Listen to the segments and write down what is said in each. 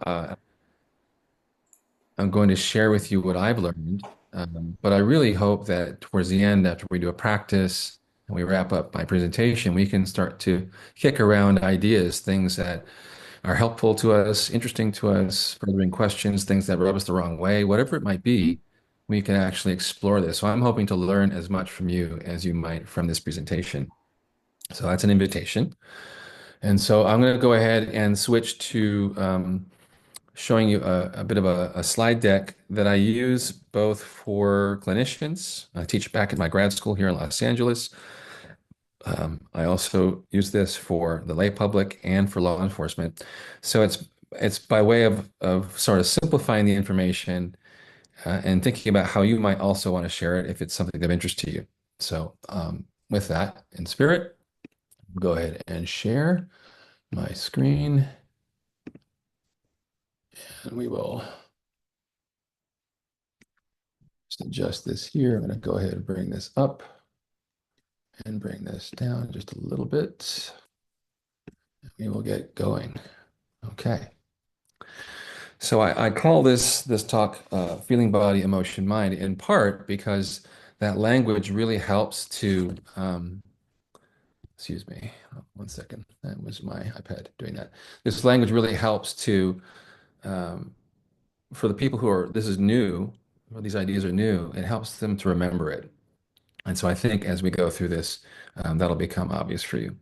I'm going to share with you what I've learned. But I really hope that towards the end, after we do a practice and we wrap up my presentation, we can start to kick around ideas, things that are helpful to us, interesting to us, furthering questions, things that rub us the wrong way, whatever it might be, we can actually explore this. So I'm hoping to learn as much from you as you might from this presentation. So that's an invitation. And so I'm going to go ahead and switch to showing you a bit of a slide deck that I use both for clinicians. I teach back at my grad school here in Los Angeles. I also use this for the lay public and for law enforcement. So it's by way of sort of simplifying the information and thinking about how you might also want to share it if it's something of interest to you. So with that in spirit, go ahead and share my screen, and we will just adjust this here. I'm going to go ahead and bring this up and bring this down just a little bit. We will get going. Okay. So I call this talk Feeling Body, Emotion, Mind, in part because that language really helps to, excuse me, one second. That was my iPad doing that. This language really helps to, for the people who are, this is new, or these ideas are new, it helps them to remember it. And so I think as we go through this, that'll become obvious for you.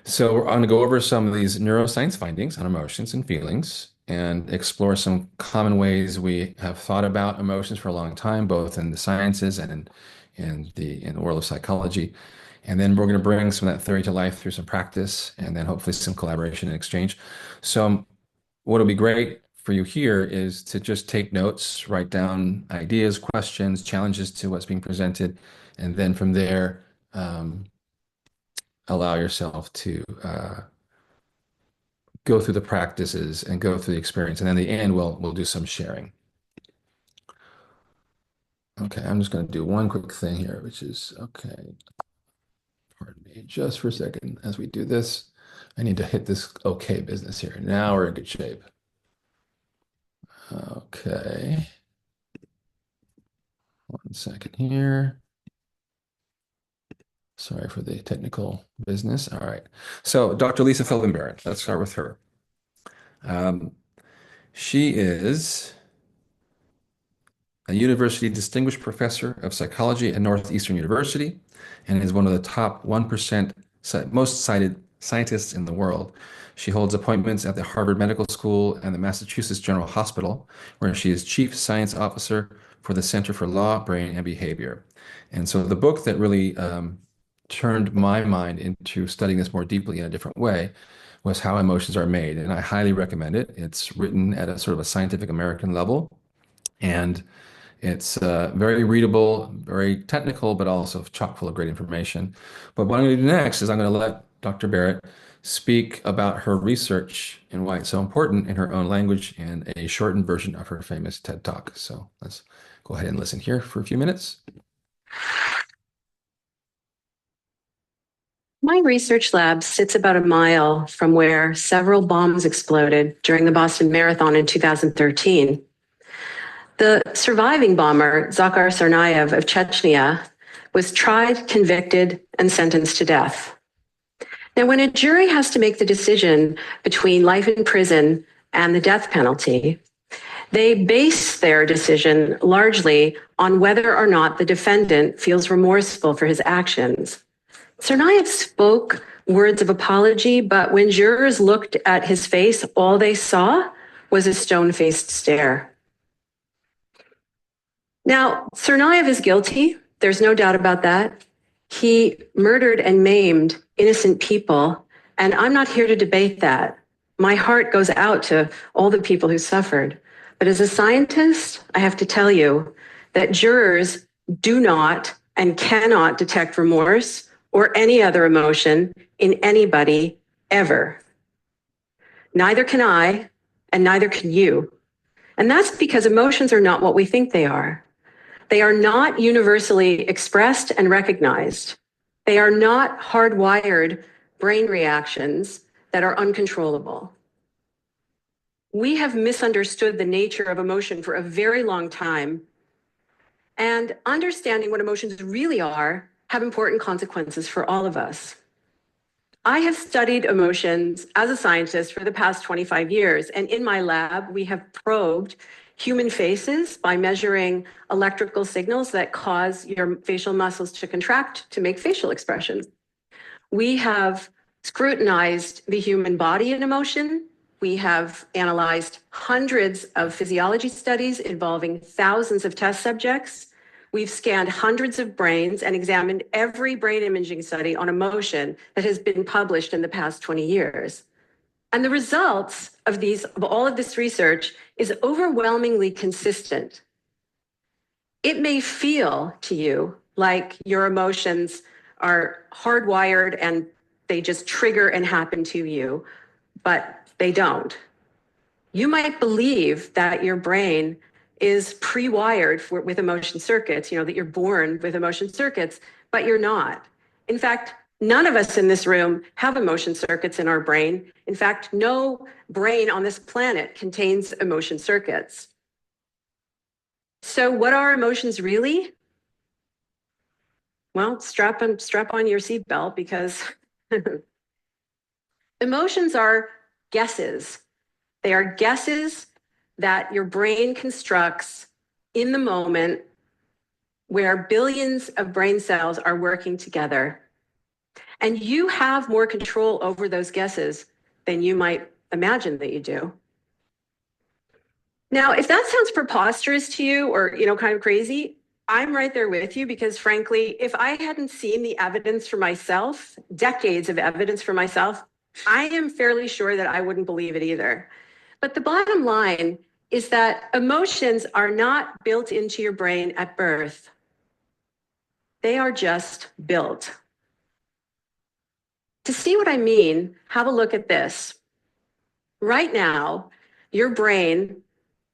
So I'm going to go over some of these neuroscience findings on emotions and feelings and explore some common ways we have thought about emotions for a long time, both in the sciences and in the world of psychology. And then we're going to bring some of that theory to life through some practice and then hopefully some collaboration and exchange. So what'll be great for you here is to just take notes, write down ideas, questions, challenges to what's being presented, and then from there, allow yourself to go through the practices and go through the experience. And then in the end, we'll do some sharing. Okay, I'm just going to do one quick thing here, which is, okay, pardon me, just for a second. As we do this, I need to hit this okay business here. Now we're in good shape. Okay, one second here. Sorry for the technical business. All right. So Dr. Lisa Feldman Barrett, let's start with her. Um, she is a university distinguished professor of psychology at Northeastern University and is one of the top 1% most cited scientists in the world. She holds appointments at the Harvard Medical School and the Massachusetts General Hospital, where she is chief science officer for the Center for Law, Brain, and Behavior. And so the book that really turned my mind into studying this more deeply in a different way was How Emotions Are Made. And I highly recommend it. It's written at a sort of a scientific American level. And it's very readable, very technical, but also chock full of great information. But what I'm going to do next is I'm going to let Dr. Barrett speak about her research and why it's so important in her own language and a shortened version of her famous TED Talk. So let's go ahead and listen here for a few minutes. My research lab sits about a mile from where several bombs exploded during the Boston Marathon in 2013. The surviving bomber, Zakhar Tsarnaev of Chechnya, was tried, convicted, and sentenced to death. Now, when a jury has to make the decision between life in prison and the death penalty, they base their decision largely on whether or not the defendant feels remorseful for his actions. Tsarnaev spoke words of apology, but when jurors looked at his face, all they saw was a stone-faced stare. Now, Tsarnaev is guilty. There's no doubt about that. He murdered and maimed innocent people, and I'm not here to debate that. My heart goes out to all the people who suffered. But as a scientist, I have to tell you that jurors do not and cannot detect remorse or any other emotion in anybody ever. Neither can I, and neither can you. And that's because emotions are not what we think they are. They are not universally expressed and recognized. They are not hardwired brain reactions that are uncontrollable. We have misunderstood the nature of emotion for a very long time. And understanding what emotions really are have important consequences for all of us. I have studied emotions as a scientist for the past 25 years, and in my lab, we have probed human faces by measuring electrical signals that cause your facial muscles to contract to make facial expressions. We have scrutinized the human body in emotion. We have analyzed hundreds of physiology studies involving thousands of test subjects. We've scanned hundreds of brains and examined every brain imaging study on emotion that has been published in the past 20 years. And the results of all of this research is overwhelmingly consistent. It may feel to you like your emotions are hardwired and they just trigger and happen to you, but they don't. You might believe that your brain is pre-wired with emotion circuits, that you're born with emotion circuits, but you're not. In fact, none of us in this room have emotion circuits in our brain. In fact, no brain on this planet contains emotion circuits. So what are emotions really? Well, strap on your seatbelt, because emotions are guesses. They are guesses that your brain constructs in the moment where billions of brain cells are working together. And you have more control over those guesses than you might imagine that you do. Now, if that sounds preposterous to you or, kind of crazy, I'm right there with you, because frankly, if I hadn't seen the evidence for myself, decades of evidence for myself, I am fairly sure that I wouldn't believe it either. But the bottom line is that emotions are not built into your brain at birth. They are just built. To see what I mean, have a look at this. Right now, your brain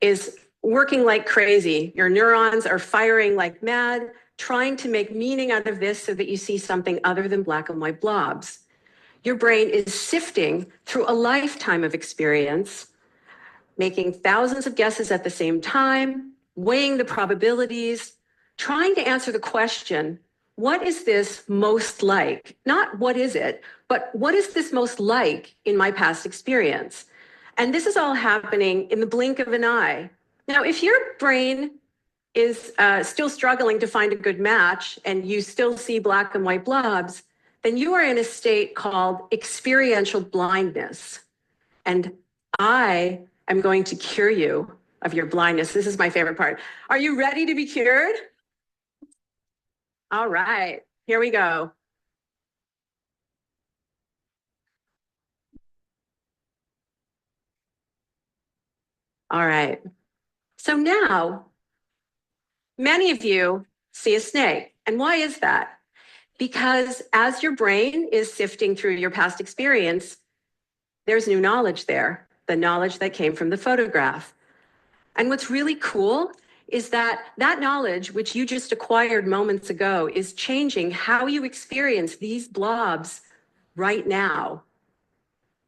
is working like crazy. Your neurons are firing like mad, trying to make meaning out of this so that you see something other than black and white blobs. Your brain is sifting through a lifetime of experience, making thousands of guesses at the same time, weighing the probabilities, trying to answer the question, what is this most like? Not what is it, but what is this most like in my past experience? And this is all happening in the blink of an eye. Now, if your brain is still struggling to find a good match and you still see black and white blobs, then you are in a state called experiential blindness. And I am going to cure you of your blindness. This is my favorite part. Are you ready to be cured? All right, here we go. All right. So now, many of you see a snake. And why is that? Because as your brain is sifting through your past experience, there's new knowledge there, the knowledge that came from the photograph. And what's really cool is that knowledge, which you just acquired moments ago, is changing how you experience these blobs right now.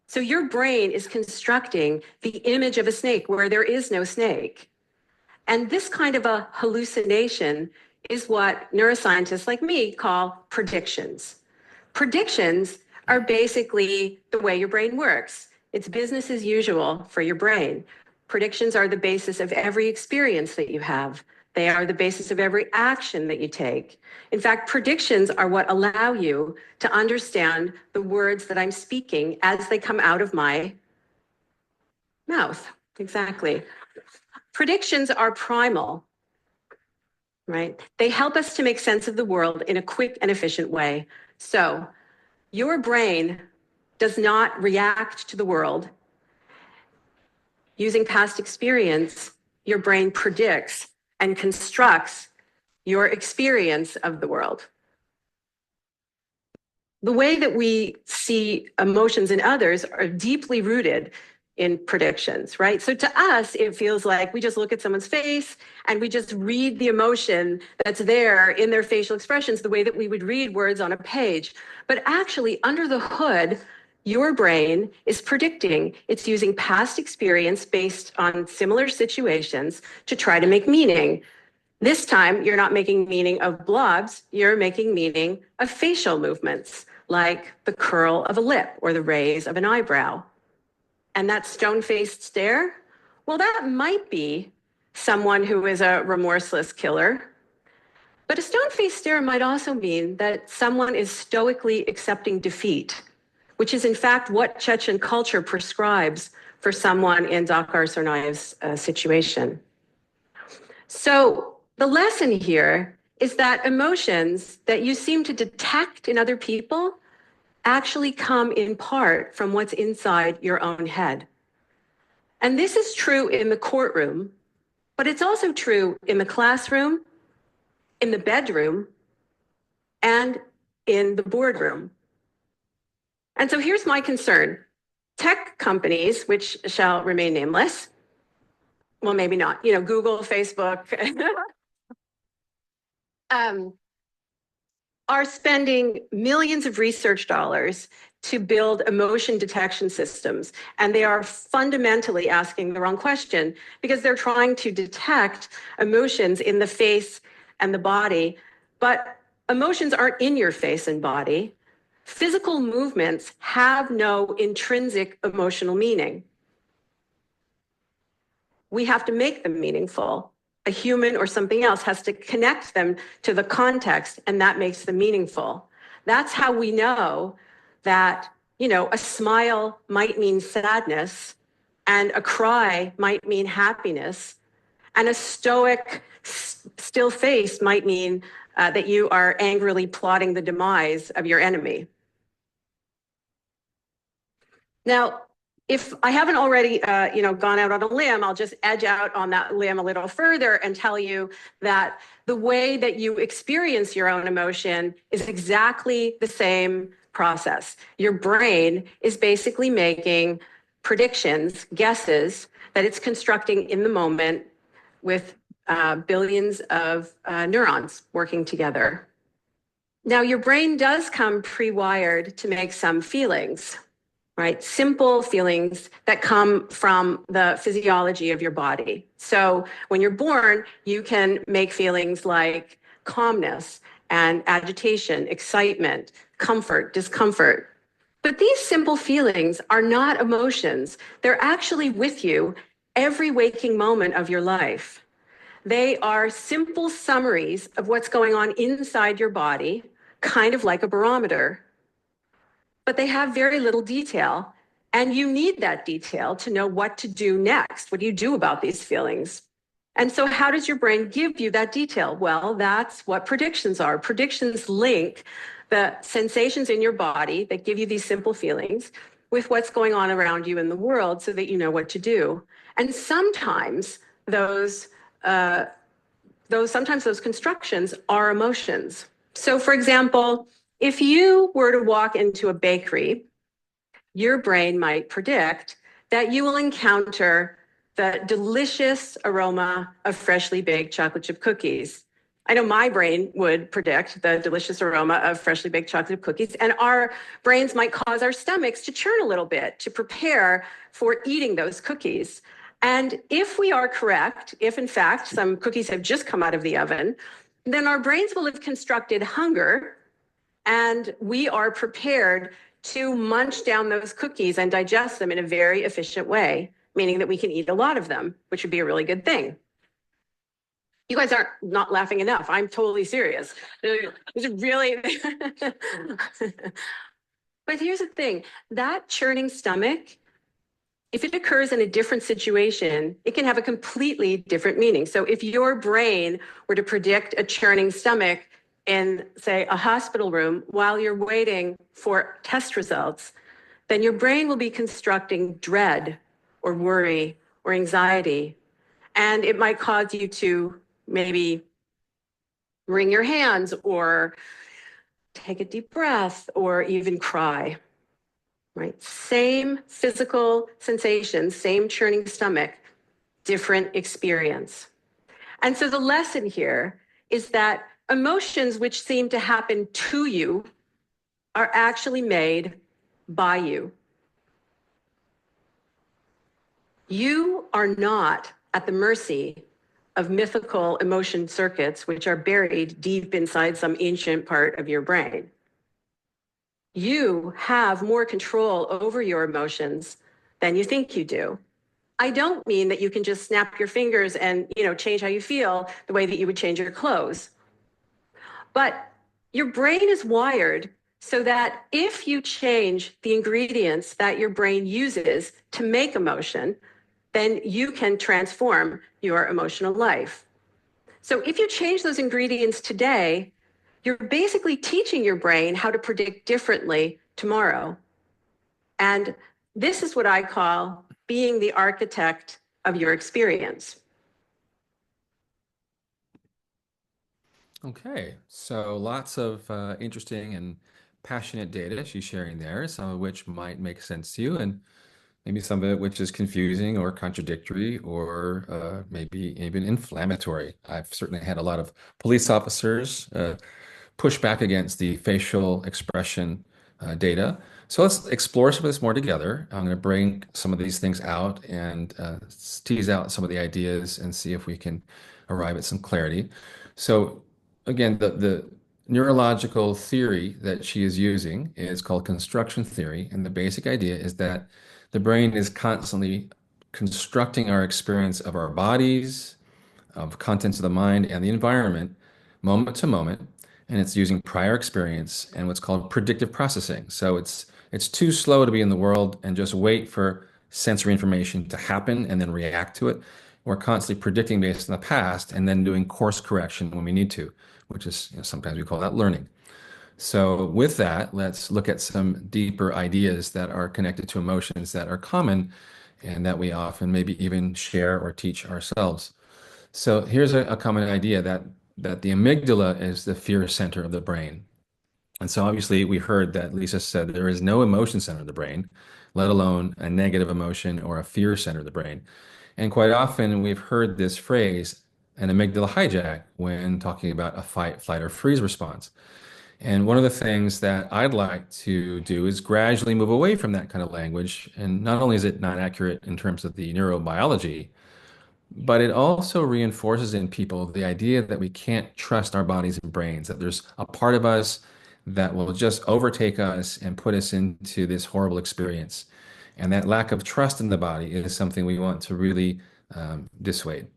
So your brain is constructing the image of a snake where there is no snake. And this kind of a hallucination is what neuroscientists like me call predictions. Predictions are basically the way your brain works. It's business as usual for your brain. Predictions are the basis of every experience that you have. They are the basis of every action that you take. In fact, predictions are what allow you to understand the words that I'm speaking as they come out of my mouth. Exactly. Predictions are primal, right? They help us to make sense of the world in a quick and efficient way. So your brain does not react to the world. Using past experience, your brain predicts and constructs your experience of the world. The way that we see emotions in others are deeply rooted in predictions, right? So to us, it feels like we just look at someone's face and we just read the emotion that's there in their facial expressions the way that we would read words on a page. But actually, under the hood, Your brain is predicting. It's using past experience based on similar situations to try to make meaning. This time, you're not making meaning of blobs, you're making meaning of facial movements, like the curl of a lip or the raise of an eyebrow. And that stone-faced stare, well, that might be someone who is a remorseless killer. But a stone-faced stare might also mean that someone is stoically accepting defeat, which is in fact what Chechen culture prescribes for someone in Dzhokhar Tsarnaev's situation. So the lesson here is that emotions that you seem to detect in other people actually come in part from what's inside your own head. And this is true in the courtroom, but it's also true in the classroom, in the bedroom, and in the boardroom. And so here's my concern. Tech companies, which shall remain nameless, well, maybe not, Google, Facebook, are spending millions of research dollars to build emotion detection systems. And they are fundamentally asking the wrong question because they're trying to detect emotions in the face and the body. But emotions aren't in your face and body. Physical movements have no intrinsic emotional meaning. We have to make them meaningful. A human or something else has to connect them to the context, and that makes them meaningful. That's how we know that, a smile might mean sadness, and a cry might mean happiness, and a stoic, still face might mean that you are angrily plotting the demise of your enemy. Now, if I haven't already, gone out on a limb, I'll just edge out on that limb a little further and tell you that the way that you experience your own emotion is exactly the same process. Your brain is basically making predictions, guesses that it's constructing in the moment with billions of neurons working together. Now, your brain does come pre-wired to make some feelings, right? Simple feelings that come from the physiology of your body. So when you're born, you can make feelings like calmness and agitation, excitement, comfort, discomfort. But these simple feelings are not emotions. They're actually with you every waking moment of your life. They are simple summaries of what's going on inside your body, kind of like a barometer. But they have very little detail. And you need that detail to know what to do next. What do you do about these feelings? And so how does your brain give you that detail? Well, that's what predictions are. Predictions link the sensations in your body that give you these simple feelings with what's going on around you in the world so that you know what to do. And sometimes those constructions are emotions. So for example, if you were to walk into a bakery, your brain might predict that you will encounter the delicious aroma of freshly baked chocolate chip cookies. I know my brain would predict the delicious aroma of freshly baked chocolate cookies, and our brains might cause our stomachs to churn a little bit to prepare for eating those cookies. And if we are correct, if in fact some cookies have just come out of the oven, then our brains will have constructed hunger, and we are prepared to munch down those cookies and digest them in a very efficient way, meaning that we can eat a lot of them, which would be a really good thing. You guys aren't not laughing enough. I'm totally serious. It's really. But here's the thing, that churning stomach, if it occurs in a different situation, it can have a completely different meaning. So if your brain were to predict a churning stomach in, say, a hospital room while you're waiting for test results, then your brain will be constructing dread or worry or anxiety. And it might cause you to maybe wring your hands or take a deep breath or even cry. Right? Same physical sensations, same churning stomach, different experience. And so the lesson here is that emotions which seem to happen to you are actually made by you. You are not at the mercy of mythical emotion circuits, which are buried deep inside some ancient part of your brain. You have more control over your emotions than you think you do. I don't mean that you can just snap your fingers and, change how you feel the way that you would change your clothes. But your brain is wired so that if you change the ingredients that your brain uses to make emotion, then you can transform your emotional life. So if you change those ingredients today, you're basically teaching your brain how to predict differently tomorrow. And this is what I call being the architect of your experience. Okay, so lots of interesting and passionate data she's sharing there, some of which might make sense to you, and maybe some of it which is confusing or contradictory or maybe even inflammatory. I've certainly had a lot of police officers push back against the facial expression data. So let's explore some of this more together. I'm going to bring some of these things out and tease out some of the ideas and see if we can arrive at some clarity. So again, the neurological theory that she is using is called construction theory. And the basic idea is that the brain is constantly constructing our experience of our bodies, of contents of the mind and the environment, moment to moment, and it's using prior experience and what's called predictive processing. So it's too slow to be in the world and just wait for sensory information to happen and then react to it. We're constantly predicting based on the past and then doing course correction when we need to, which is, sometimes we call that learning. So with that, let's look at some deeper ideas that are connected to emotions that are common and that we often maybe even share or teach ourselves. So here's a common idea that the amygdala is the fear center of the brain. And so obviously we heard that Lisa said there is no emotion center of the brain, let alone a negative emotion or a fear center of the brain. And quite often we've heard this phrase, an amygdala hijack, when talking about a fight, flight, or freeze response. And one of the things that I'd like to do is gradually move away from that kind of language. And not only is it not accurate in terms of the neurobiology, but it also reinforces in people the idea that we can't trust our bodies and brains, that there's a part of us that will just overtake us and put us into this horrible experience. And that lack of trust in the body is something we want to really dissuade.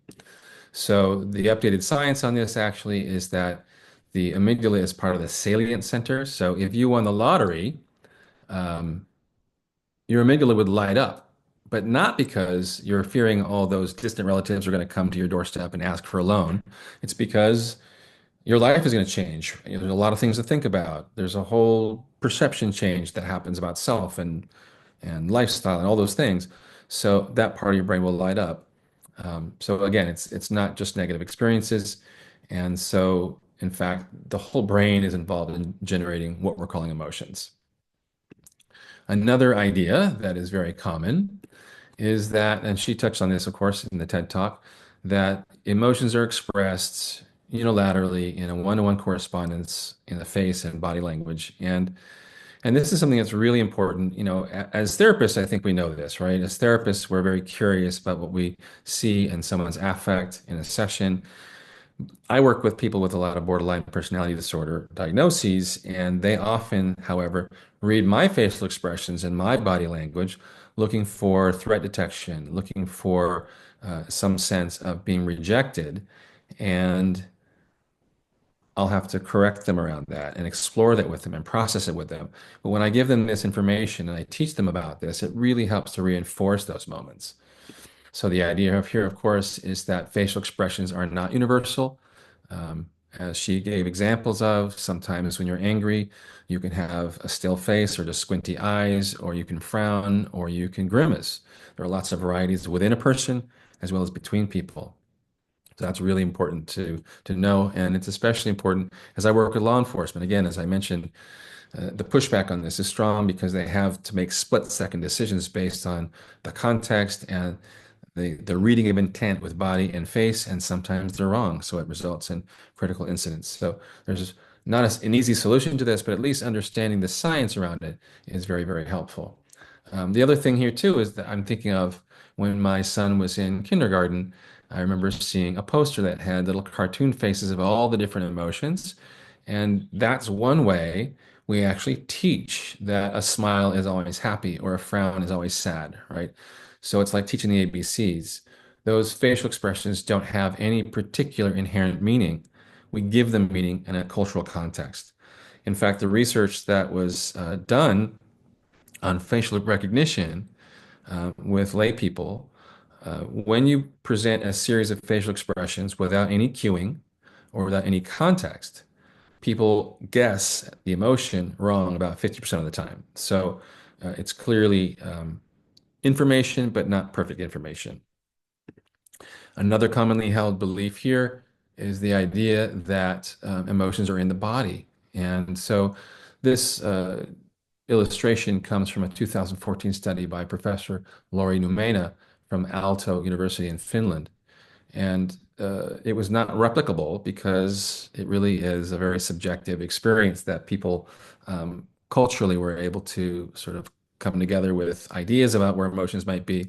So the updated science on this actually is that the amygdala is part of the salient center. So if you won the lottery, um, your amygdala would light up, but not because you're fearing all those distant relatives are going to come to your doorstep and ask for a loan. It's because your life is going to change. There's a lot of things to think about. There's a whole perception change that happens about self and lifestyle and all those things. So that part of your brain will light up. So again, it's not just negative experiences, and so in fact, the whole brain is involved in generating what we're calling emotions. Another idea that is very common is that, and she touched on this, of course, in the TED Talk, that emotions are expressed unilaterally in a one-to-one correspondence in the face and body language. And this is something that's really important. As therapists, I think we know this, right? As therapists, we're very curious about what we see in someone's affect in a session. I work with people with a lot of borderline personality disorder diagnoses, and they often, however, read my facial expressions and my body language looking for threat detection, looking for some sense of being rejected. And I'll have to correct them around that and explore that with them and process it with them. But when I give them this information and I teach them about this, it really helps to reinforce those moments. So the idea of here, of course, is that facial expressions are not universal. As she gave examples of, sometimes when you're angry, you can have a still face or just squinty eyes, or you can frown, or you can grimace. There are lots of varieties within a person as well as between people. So that's really important to know, and it's especially important as I work with law enforcement. Again, as I mentioned, the pushback on this is strong because they have to make split-second decisions based on the context and the reading of intent with body and face, and sometimes they're wrong. So it results in critical incidents. So there's Not an easy solution to this, but at least understanding the science around it is very, very helpful. The other thing here too is that I'm thinking of when my son was in kindergarten. I remember seeing a poster that had little cartoon faces of all the different emotions. And that's one way we actually teach that a smile is always happy or a frown is always sad, right? So it's like teaching the ABCs. Those facial expressions don't have any particular inherent meaning. We give them meaning in a cultural context. In fact, the research that was done on facial recognition with lay people, when you present a series of facial expressions without any cueing or without any context, people guess the emotion wrong about 50% of the time. So it's clearly information, but not perfect information. Another commonly held belief here is the idea that emotions are in the body. And so this illustration comes from a 2014 study by Professor Lauri Numena from Aalto University in Finland. And it was not replicable because it really is a very subjective experience that people culturally were able to sort of come together with ideas about where emotions might be.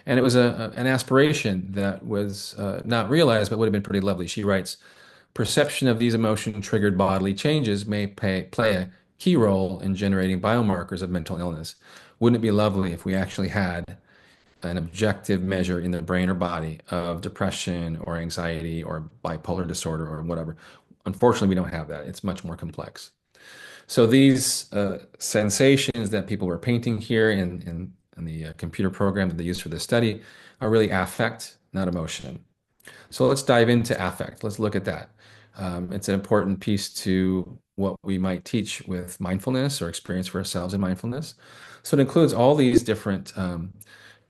And it was an aspiration that was not realized, but would have been pretty lovely. She writes, perception of these emotion-triggered bodily changes may play a key role in generating biomarkers of mental illness. Wouldn't it be lovely if we actually had an objective measure in the brain or body of depression or anxiety or bipolar disorder or whatever? Unfortunately, we don't have that. It's much more complex. So these sensations that people were painting here in the computer program that they used for this study are really affect, not emotion. So let's dive into affect. Let's look at that. It's an important piece to what we might teach with mindfulness or experience for ourselves in mindfulness. So it includes all these different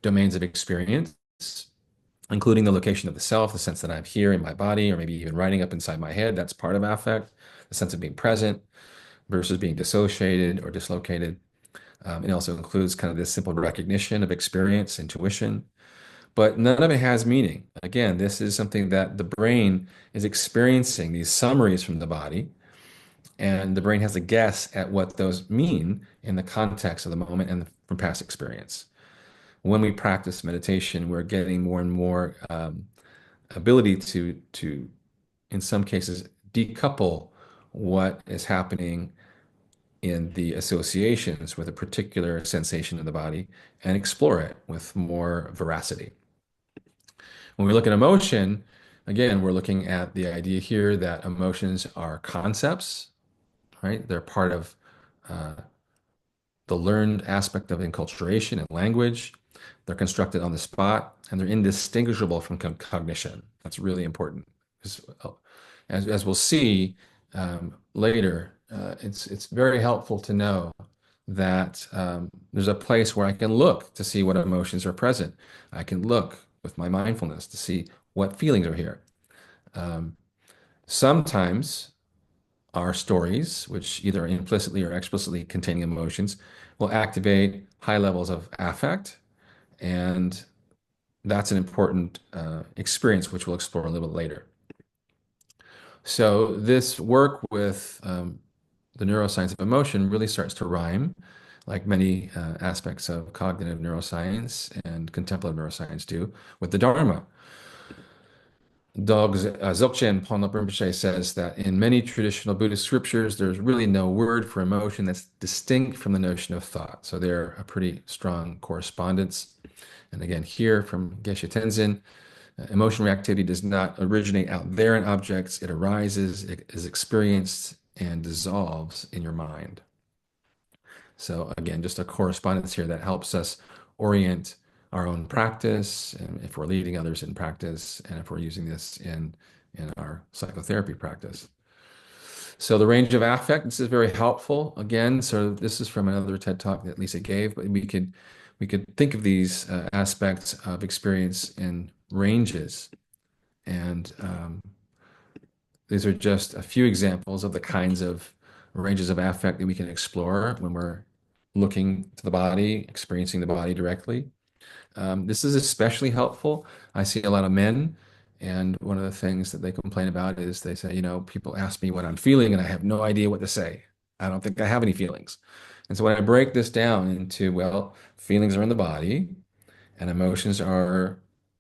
domains of experience, including the location of the self, the sense that I'm here in my body, or maybe even riding up inside my head. That's part of affect, the sense of being present versus being dissociated or dislocated. It also includes kind of this simple recognition of experience, intuition, but none of it has meaning. Again, this is something that the brain is experiencing, these summaries from the body, and the brain has a guess at what those mean in the context of the moment and from past experience. When we practice meditation, we're getting more and more ability to, in some cases, decouple what is happening in the associations with a particular sensation in the body and explore it with more veracity. When we look at emotion, again, we're looking at the idea here that emotions are concepts, right? They're part of uh, the learned aspect of enculturation and language. They're constructed on the spot and they're indistinguishable from cognition. That's really important. As we'll see later, it's very helpful to know that there's a place where I can look to see what emotions are present. I can look with my mindfulness to see what feelings are here. Um, Sometimes our stories, which either implicitly or explicitly containing emotions, will activate high levels of affect, and that's an important experience, which we'll explore a little bit later. So this work with the neuroscience of emotion really starts to rhyme, like many aspects of cognitive neuroscience and contemplative neuroscience do, with the Dharma. Dzogchen Ponlop Rinpoche says that in many traditional Buddhist scriptures, there's really no word for emotion that's distinct from the notion of thought. So they're a pretty strong correspondence. And again, here from Geshe Tenzin, emotion reactivity does not originate out there in objects. It arises, it is experienced, and dissolves in your mind. So again, just a correspondence here that helps us orient our own practice, and if we're leading others in practice, and if we're using this in our psychotherapy practice. So the range of affect, this is very helpful. Again, so this is from another TED talk that Lisa gave, but we could think of these aspects of experience in ranges, and these are just a few examples of the kinds of ranges of affect that we can explore when we're looking to the body, experiencing the body directly. This is especially helpful. I see a lot of men And one of the things that they complain about is they say, people ask me what I'm feeling and I have no idea what to say. I don't think I have any feelings. And so when I break this down into, well, feelings are in the body and emotions are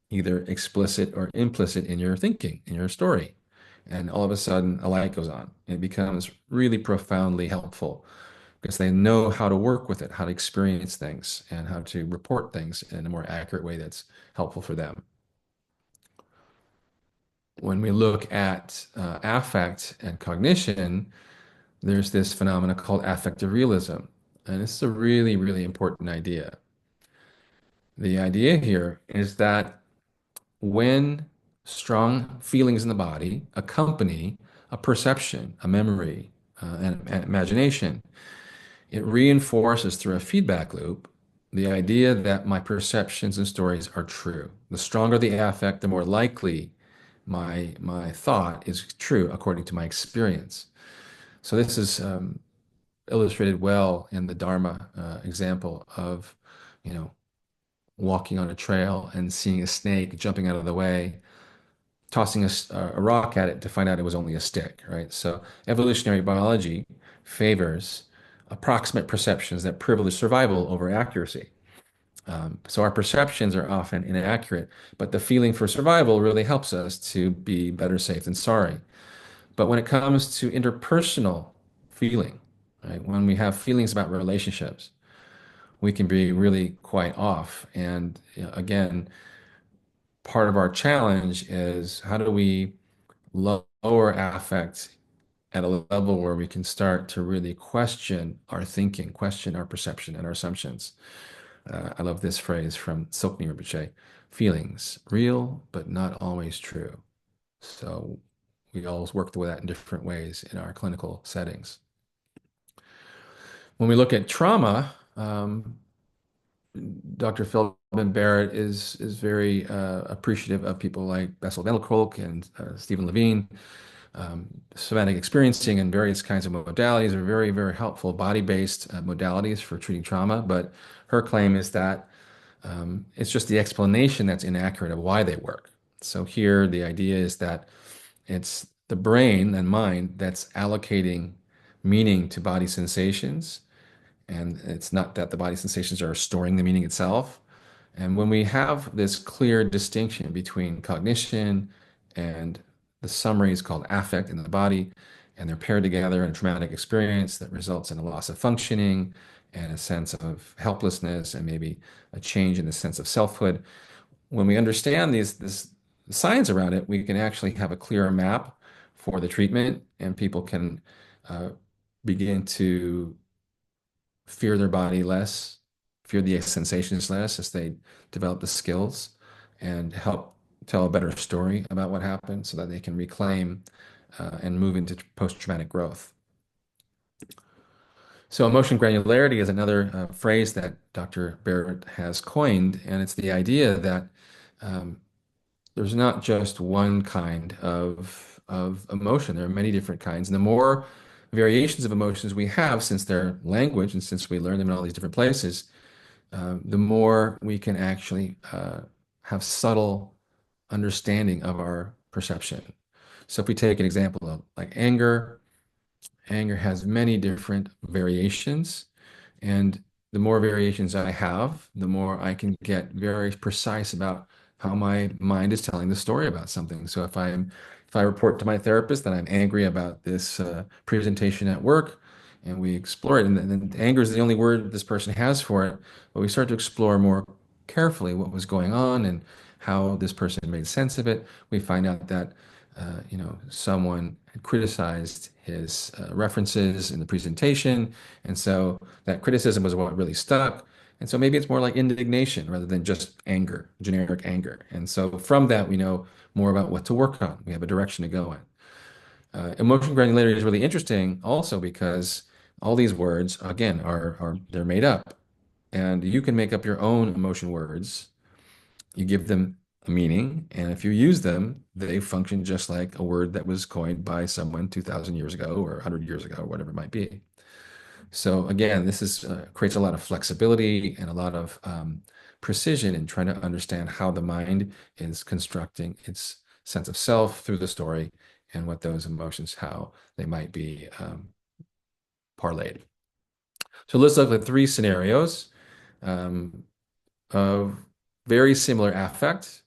either explicit or implicit in your thinking, in your story. And all of a sudden, a light goes on. It becomes really profoundly helpful because they know how to work with it, how to experience things, and how to report things in a more accurate way that's helpful for them. When we look at affect and cognition, there's this phenomena called affective realism. And this is a really, really important idea. The idea here is that when strong feelings in the body accompany a perception, a memory, and imagination, it reinforces through a feedback loop the idea that my perceptions and stories are true. The stronger the affect, the more likely my thought is true according to my experience. So this is illustrated well in the Dharma example of, you know, walking on a trail and seeing a snake jumping out of the way, tossing a rock at it to find out it was only a stick, right? So evolutionary biology favors approximate perceptions that privilege survival over accuracy. So our perceptions are often inaccurate, but the feeling for survival really helps us to be better safe than sorry. But when it comes to interpersonal feeling, right, when we have feelings about relationships, we can be really quite off. And again, part of our challenge is how do we lower affect at a level where we can start to really question our thinking, question our perception and our assumptions. I love this phrase from Silk Rinpoche, feelings real, but not always true. So we always work with that in different ways in our clinical settings. When we look at trauma, Dr. Feldman Barrett is very appreciative of people like Bessel van der Kolk and Stephen Levine. Somatic experiencing and various kinds of modalities are very, very helpful body-based modalities for treating trauma. But her claim is that it's just the explanation that's inaccurate of why they work. So here, the idea is that it's the brain and mind that's allocating meaning to body sensations, and it's not that the body sensations are storing the meaning itself. And when we have this clear distinction between cognition and the summary is called affect in the body, and they're paired together in a traumatic experience that results in a loss of functioning and a sense of helplessness and maybe a change in the sense of selfhood. When we understand this science around it, we can actually have a clearer map for the treatment, and people can uh, begin to fear their body less, fear the sensations less as they develop the skills and help tell a better story about what happened so that they can reclaim and move into post-traumatic growth. So emotion granularity is another phrase that Dr. Barrett has coined, and it's the idea that um, there's not just one kind of emotion. There are many different kinds. And the more variations of emotions we have, since they're language and since we learn them in all these different places, the more we can actually have subtle understanding of our perception. So if we take an example of like anger, anger has many different variations. And the more variations I have, the more I can get very precise about how my mind is telling the story about something. So if I report to my therapist that I'm angry about this presentation at work, and we explore it, and then anger is the only word this person has for it, but we start to explore more carefully what was going on and how this person made sense of it. We find out that someone had criticized his references in the presentation, and so that criticism was what really stuck. And so maybe it's more like indignation rather than just anger, generic anger. And so from that, we know more about what to work on. We have a direction to go in. Emotion granularity is really interesting also because all these words, again, are they're made up. And you can make up your own emotion words. You give them a meaning, and if you use them, they function just like a word that was coined by someone 2,000 years ago or 100 years ago, or whatever it might be. So again, this is creates a lot of flexibility and a lot of precision in trying to understand how the mind is constructing its sense of self through the story and what those emotions, how they might be parlayed. So let's look at three scenarios um, of very similar affect,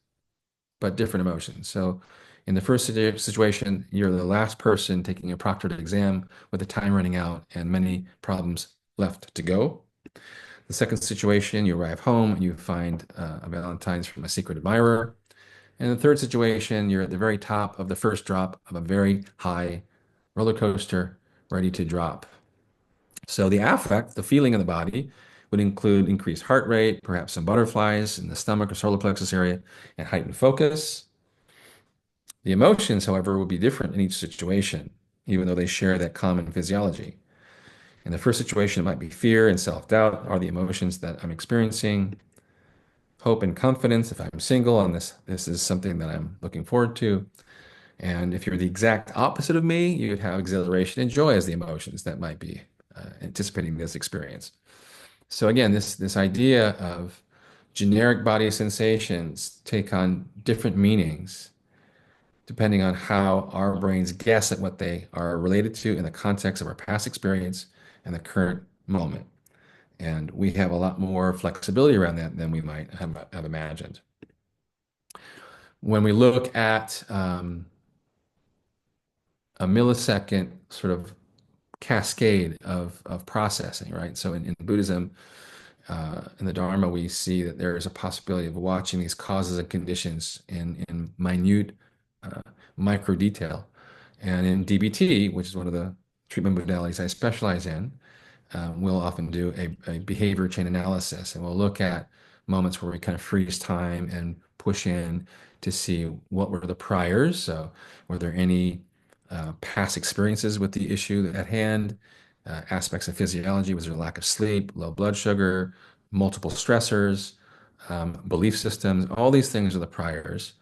but different emotions. So in the first situation, you're the last person taking a proctored exam with the time running out and many problems left to go. The second situation, you arrive home and you find a Valentine's from a secret admirer. And the third situation, you're at the very top of the first drop of a very high roller coaster, ready to drop. So the affect, the feeling in the body, would include increased heart rate, perhaps some butterflies in the stomach or solar plexus area, and heightened focus. The emotions, however, will be different in each situation, even though they share that common physiology. In the first situation, it might be fear and self-doubt are the emotions that I'm experiencing. Hope and confidence if I'm single and this is something that I'm looking forward to. And if you're the exact opposite of me, you'd have exhilaration and joy as the emotions that might be anticipating this experience. So again, this idea of generic body sensations take on different meanings depending on how our brains guess at what they are related to in the context of our past experience and the current moment. And we have a lot more flexibility around that than we might have imagined. When we look at a millisecond sort of cascade of processing, right? So in Buddhism, in the Dharma, we see that there is a possibility of watching these causes and conditions in minute micro detail. And in DBT, which is one of the treatment modalities I specialize in, we'll often do a behavior chain analysis, and we'll look at moments where we kind of freeze time and push in to see what were the priors. So, were there any past experiences with the issue at hand, aspects of physiology? Was there a lack of sleep, low blood sugar, multiple stressors, belief systems? All these things are the priors.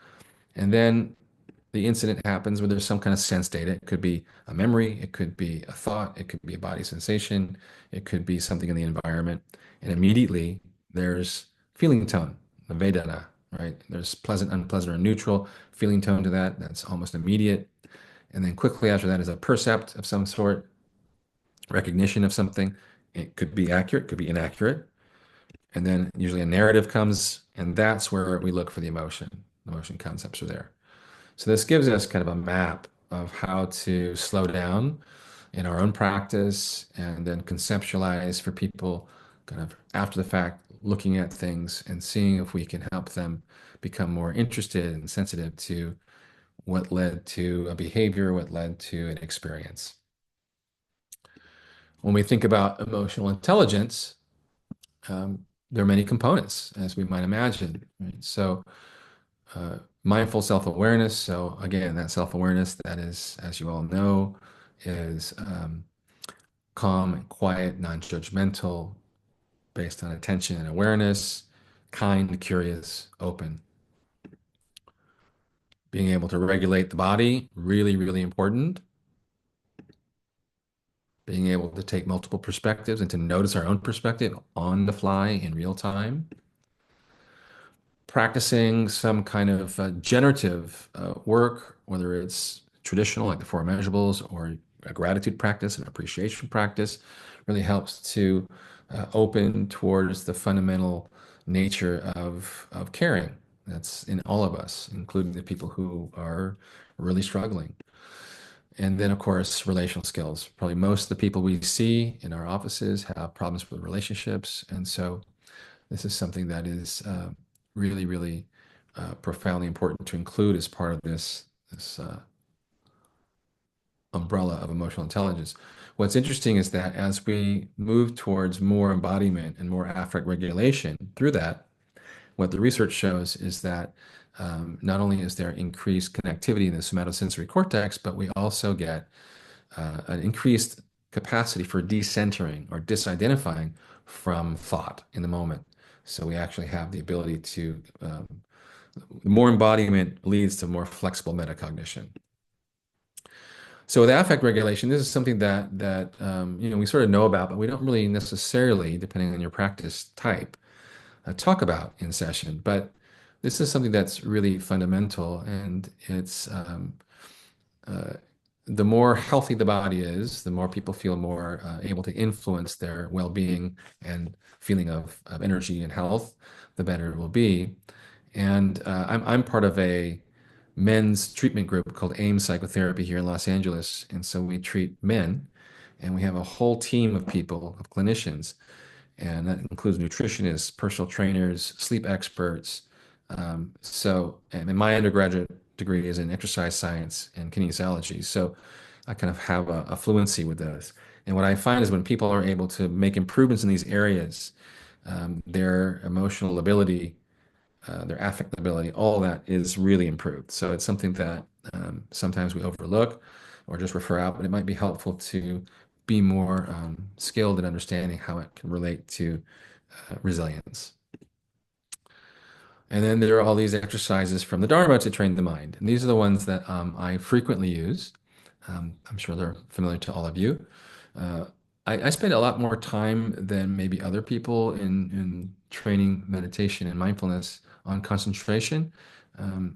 And then the incident happens where there's some kind of sense data. It could be a memory, it could be a thought, it could be a body sensation, it could be something in the environment. And immediately there's feeling tone, the Vedana, right? There's pleasant, unpleasant, or neutral feeling tone to that. That's almost immediate. And then quickly after that is a percept of some sort, recognition of something. It could be accurate, could be inaccurate. And then usually a narrative comes, and that's where we look for the emotion. The emotion concepts are there. So this gives us kind of a map of how to slow down in our own practice and then conceptualize for people kind of after the fact, looking at things and seeing if we can help them become more interested and sensitive to what led to a behavior, what led to an experience. When we think about emotional intelligence, there are many components, as we might imagine. Right? So mindful self-awareness. So again, that self-awareness that is, as you all know, is calm and quiet, non-judgmental, based on attention and awareness, kind, curious, open. Being able to regulate the body, really, really important. Being able to take multiple perspectives and to notice our own perspective on the fly in real time. Practicing some kind of generative work, whether it's traditional, like the four measurables, or a gratitude practice, an appreciation practice, really helps to open towards the fundamental nature of caring that's in all of us, including the people who are really struggling. And then, of course, relational skills. Probably most of the people we see in our offices have problems with relationships. And so this is something that is really, really profoundly important to include as part of this umbrella of emotional intelligence. What's interesting is that as we move towards more embodiment and more affect regulation through that, what the research shows is that not only is there increased connectivity in the somatosensory cortex, but we also get an increased capacity for decentering or disidentifying from thought in the moment. So we actually have the ability to, more embodiment leads to more flexible metacognition. So with affect regulation, this is something that we sort of know about, but we don't really necessarily, depending on your practice type, talk about in session. But this is something that's really fundamental, and it's uh, the more healthy the body is, the more people feel more able to influence their well-being and feeling of energy and health, the better it will be. And I'm part of a men's treatment group called AIM Psychotherapy here in Los Angeles. And so we treat men, and we have a whole team of people, of clinicians, and that includes nutritionists, personal trainers, sleep experts. And my undergraduate degree is in exercise science and kinesiology. So I kind of have a fluency with those. And what I find is when people are able to make improvements in these areas, their emotional ability, their affect ability, all that is really improved. So it's something that sometimes we overlook or just refer out, but it might be helpful to be more skilled in understanding how it can relate to resilience. And then there are all these exercises from the Dharma to train the mind. And these are the ones that I frequently use. I'm sure they're familiar to all of you. Uh, I spend a lot more time than maybe other people in training meditation and mindfulness on concentration.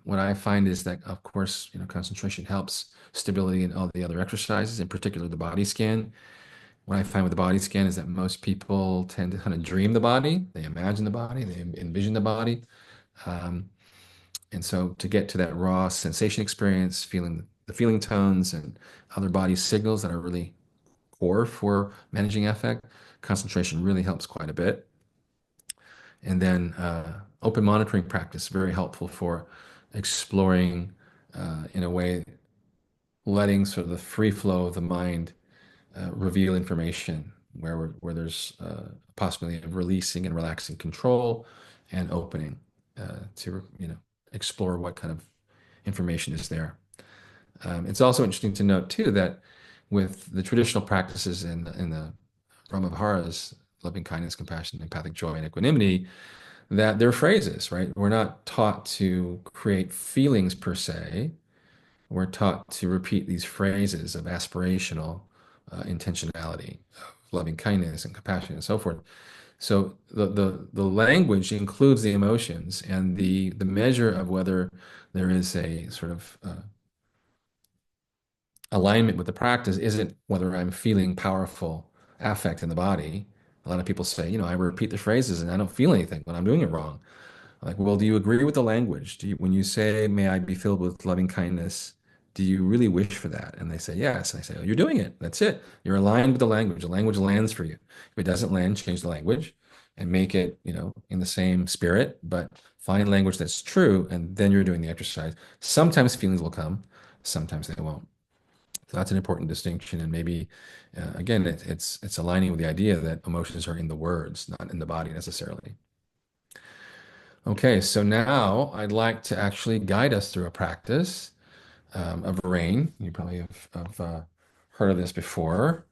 What I find is that, of course, concentration helps stability in all the other exercises, in particular the body scan. What I find with the body scan is that most people tend to kind of dream the body, they imagine the body, they envision the body. Um, and so to get to that raw sensation experience, feeling the feeling tones and other body signals that are really core for managing affect, concentration really helps quite a bit. And then open monitoring practice, very helpful for exploring in a way, letting sort of the free flow of the mind reveal information where there's a possibility of releasing and relaxing control and opening to explore what kind of information is there. It's also interesting to note too that with the traditional practices in the Brahmaviharas, loving kindness, compassion, empathic joy, and equanimity, that they're phrases, right? We're not taught to create feelings per se. We're taught to repeat these phrases of aspirational intentionality, of loving kindness and compassion and so forth. So the language includes the emotions, and the measure of whether there is a sort of alignment with the practice isn't whether I'm feeling powerful affect in the body. A lot of people say, I repeat the phrases and I don't feel anything when I'm doing it wrong. Like, well, do you agree with the language? When you say, may I be filled with loving kindness, do you really wish for that? And they say, yes. And I say, oh, you're doing it. That's it. You're aligned with the language. The language lands for you. If it doesn't land, change the language and make it, in the same spirit, but find language that's true. And then you're doing the exercise. Sometimes feelings will come, sometimes they won't. So that's an important distinction. And maybe, again, it's aligning with the idea that emotions are in the words, not in the body necessarily. Okay, so now I'd like to actually guide us through a practice of rain. You probably have heard of this before,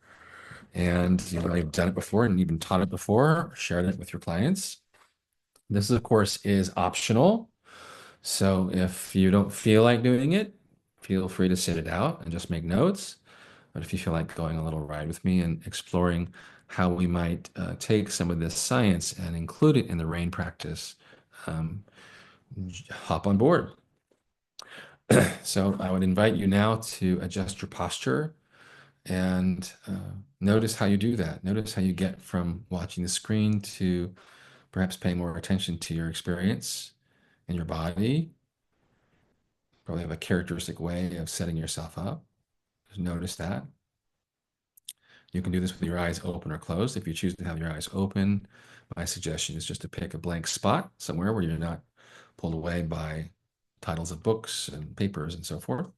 and you've done it before and even taught it before, shared it with your clients. This, of course, is optional. So if you don't feel like doing it, feel free to sit it out and just make notes. But if you feel like going a little ride with me and exploring how we might take some of this science and include it in the rain practice, um, hop on board. So I would invite you now to adjust your posture and notice how you do that. Notice how you get from watching the screen to perhaps paying more attention to your experience in your body. Probably have a characteristic way of setting yourself up. Just notice that. You can do this with your eyes open or closed. If you choose to have your eyes open, my suggestion is just to pick a blank spot somewhere where you're not pulled away by titles of books and papers and so forth.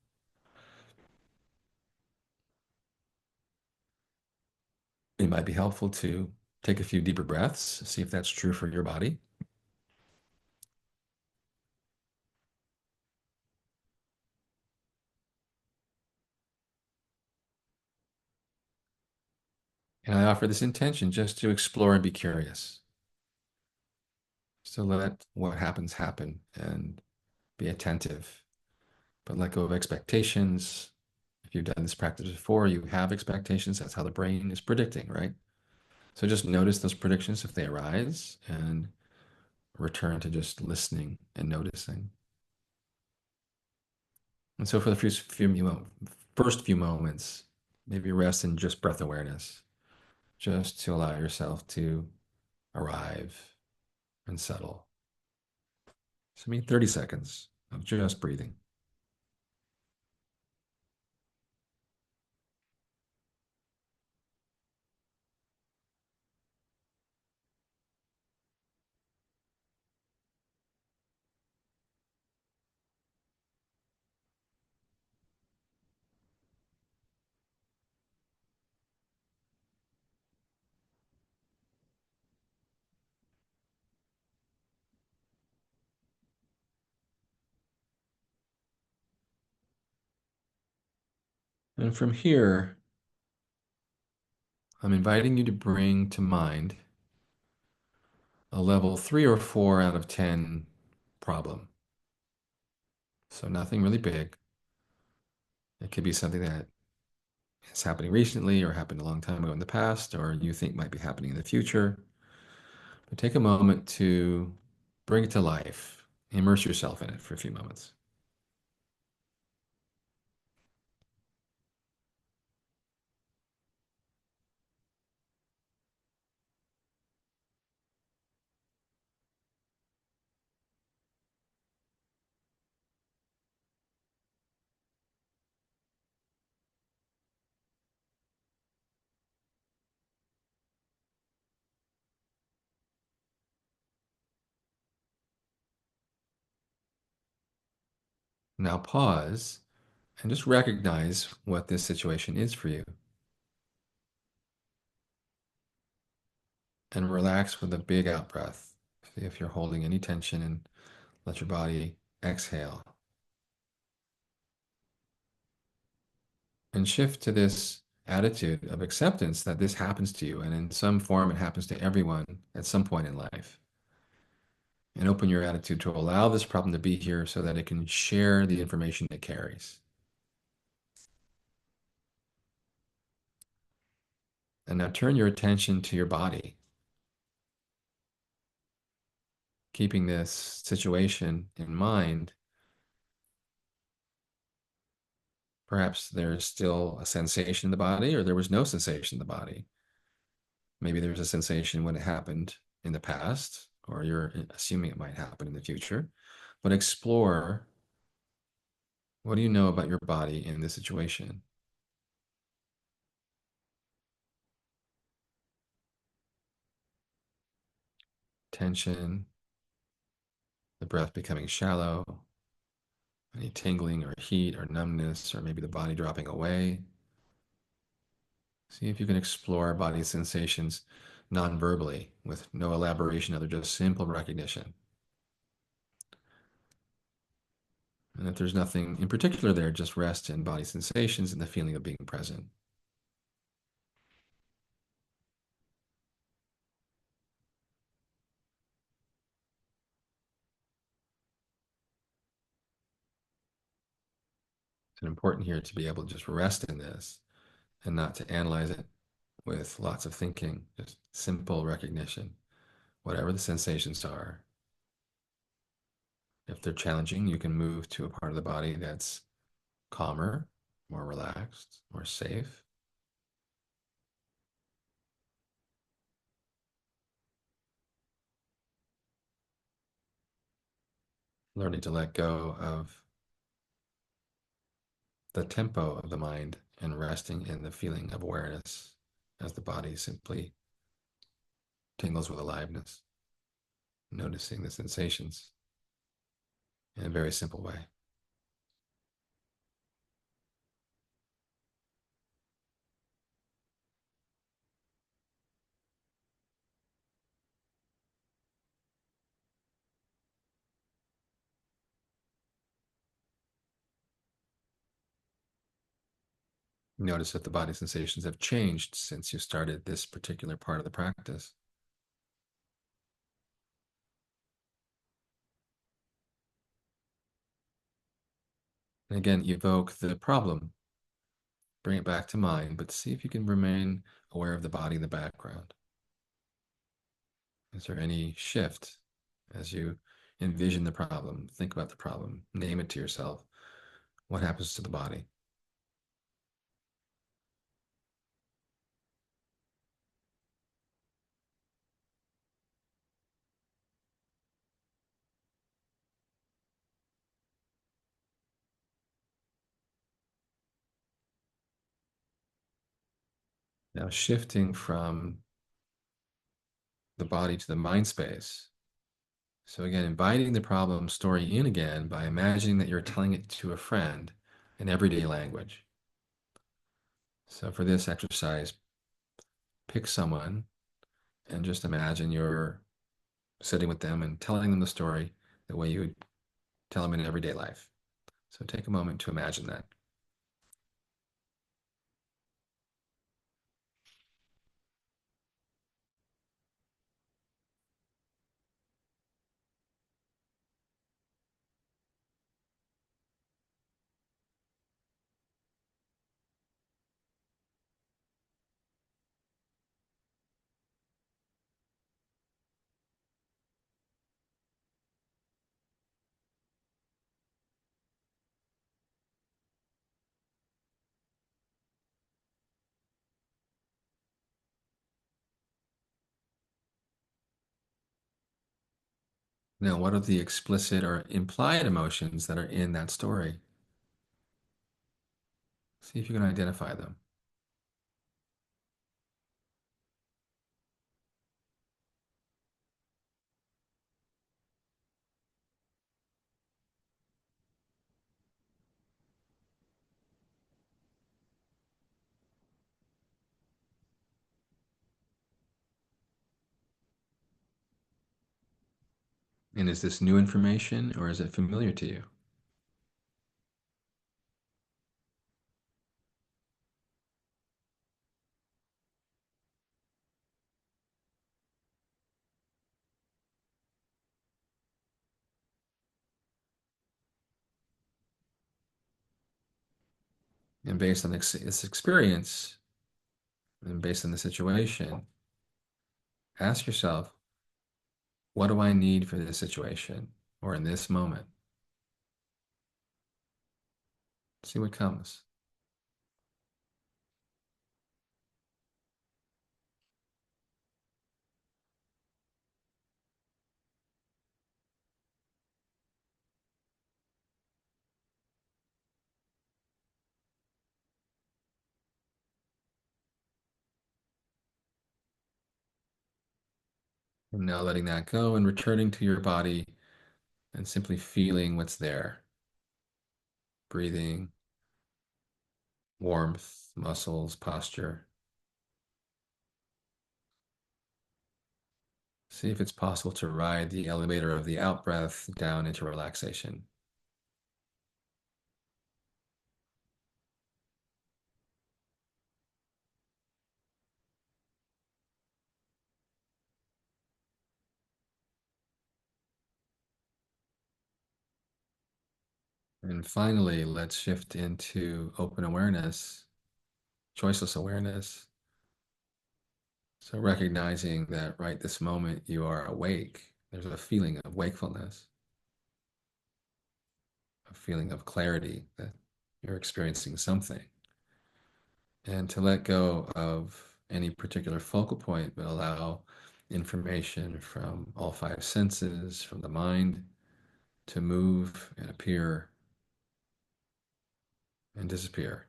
It might be helpful to take a few deeper breaths, see if that's true for your body. And I offer this intention just to explore and be curious. So let what happens happen and be attentive, but let go of expectations. If you've done this practice before, you have expectations. That's how the brain is predicting, right? So just notice those predictions if they arise and return to just listening and noticing. And so for the first few moments, maybe rest in just breath awareness, just to allow yourself to arrive and settle. So maybe 30 seconds of just breathing. And from here, I'm inviting you to bring to mind a level 3 or 4 out of 10 problem. So nothing really big. It could be something that is happening recently or happened a long time ago in the past, or you think might be happening in the future. But take a moment to bring it to life. Immerse yourself in it for a few moments. Now pause and just recognize what this situation is for you. And relax with a big out breath. See if you're holding any tension and let your body exhale. And shift to this attitude of acceptance that this happens to you. And in some form, it happens to everyone at some point in life. And open your attitude to allow this problem to be here so that it can share the information it carries. And now turn your attention to your body, keeping this situation in mind. Perhaps there's still a sensation in the body, or there was no sensation in the body. Maybe there's a sensation when it happened in the past, or you're assuming it might happen in the future. But explore, what do you know about your body in this situation? Tension, the breath becoming shallow, any tingling or heat or numbness, or maybe the body dropping away. See if you can explore body sensations non-verbally with no elaboration, other just simple recognition. And if there's nothing in particular there, just rest in body sensations and the feeling of being present. It's important here to be able to just rest in this and not to analyze it with lots of thinking, just simple recognition, whatever the sensations are. If they're challenging, you can move to a part of the body that's calmer, more relaxed, more safe. Learning to let go of the tempo of the mind and resting in the feeling of awareness as the body simply tingles with aliveness, noticing the sensations in a very simple way. Notice that the body sensations have changed since you started this particular part of the practice. And again, evoke the problem, bring it back to mind, but see if you can remain aware of the body in the background. Is there any shift as you envision the problem, think about the problem, name it to yourself. What happens to the body? Now, shifting from the body to the mind space. So, again, inviting the problem story in again by imagining that you're telling it to a friend in everyday language. So, for this exercise, pick someone and just imagine you're sitting with them and telling them the story the way you would tell them in everyday life. So, take a moment to imagine that. Now, what are the explicit or implied emotions that are in that story? See if you can identify them. And is this new information or is it familiar to you? And based on this experience and based on the situation, ask yourself, what do I need for this situation or in this moment? See what comes. And now letting that go and returning to your body and simply feeling what's there. Breathing, warmth, muscles, posture. See if it's possible to ride the elevator of the out breath down into relaxation. And finally, let's shift into open awareness, choiceless awareness. So recognizing that right this moment you are awake, there's a feeling of wakefulness, a feeling of clarity that you're experiencing something. And to let go of any particular focal point, but allow information from all five senses, from the mind, to move and appear and disappear.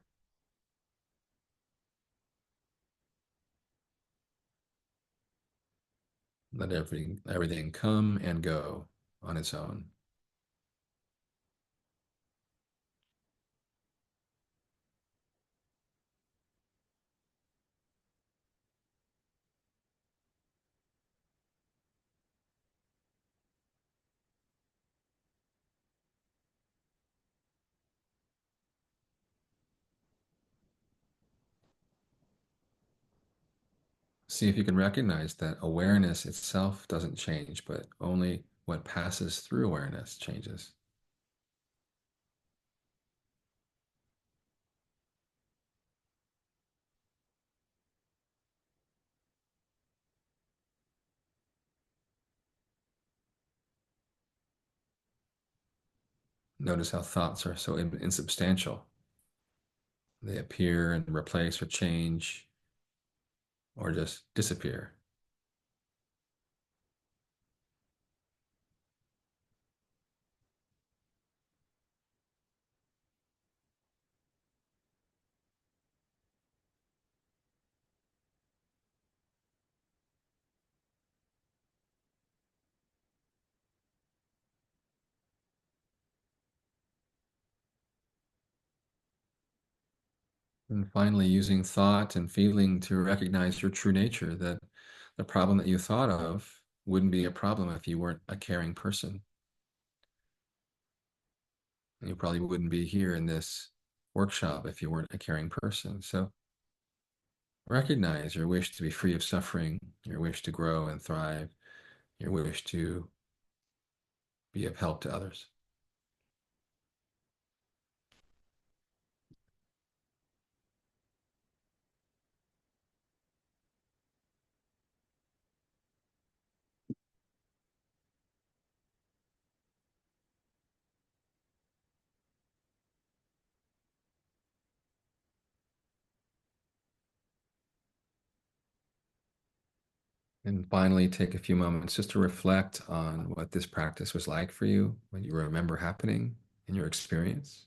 Let everything come and go on its own. See if you can recognize that awareness itself doesn't change, but only what passes through awareness changes. Notice how thoughts are so insubstantial. They appear and replace or change or just disappear. And finally, using thought and feeling to recognize your true nature, that the problem that you thought of wouldn't be a problem if you weren't a caring person. And you probably wouldn't be here in this workshop if you weren't a caring person. So recognize your wish to be free of suffering, your wish to grow and thrive, your wish to be of help to others. And finally, take a few moments just to reflect on what this practice was like for you, what you remember happening in your experience.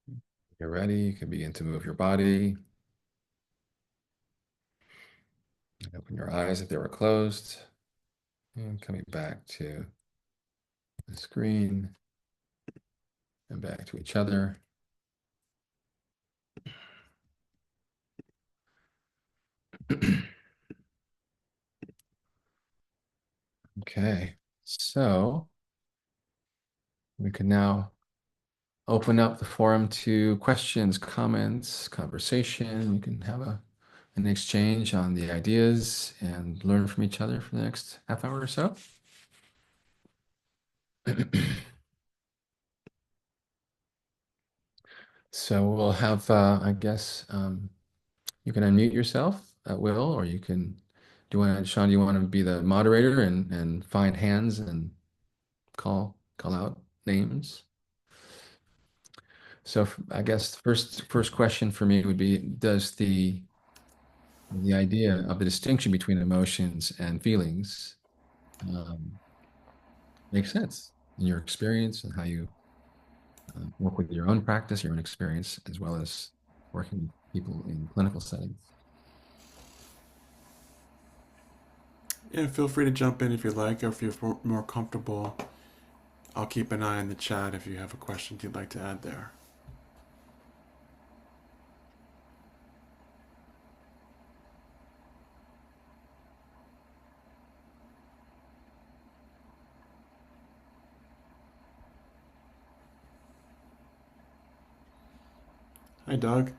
If you're ready, you can begin to move your body. Open your eyes if they were closed. And coming back to the screen and back to each other. Okay, so we can now open up the forum to questions, comments, conversation. We can have an exchange on the ideas and learn from each other for the next half hour or so. So we'll have, I guess, you can unmute yourself at will, or you can, Sean, do you want to be the moderator and find hands and call out names? So I guess the first question for me would be, does the idea of the distinction between emotions and feelings um, make sense in your experience and how you work with your own practice, your own experience, as well as working with people in clinical settings? Yeah, feel free to jump in if you like, or if you're more comfortable. I'll keep an eye on the chat if you have a question you'd like to add there. Hi, Doug.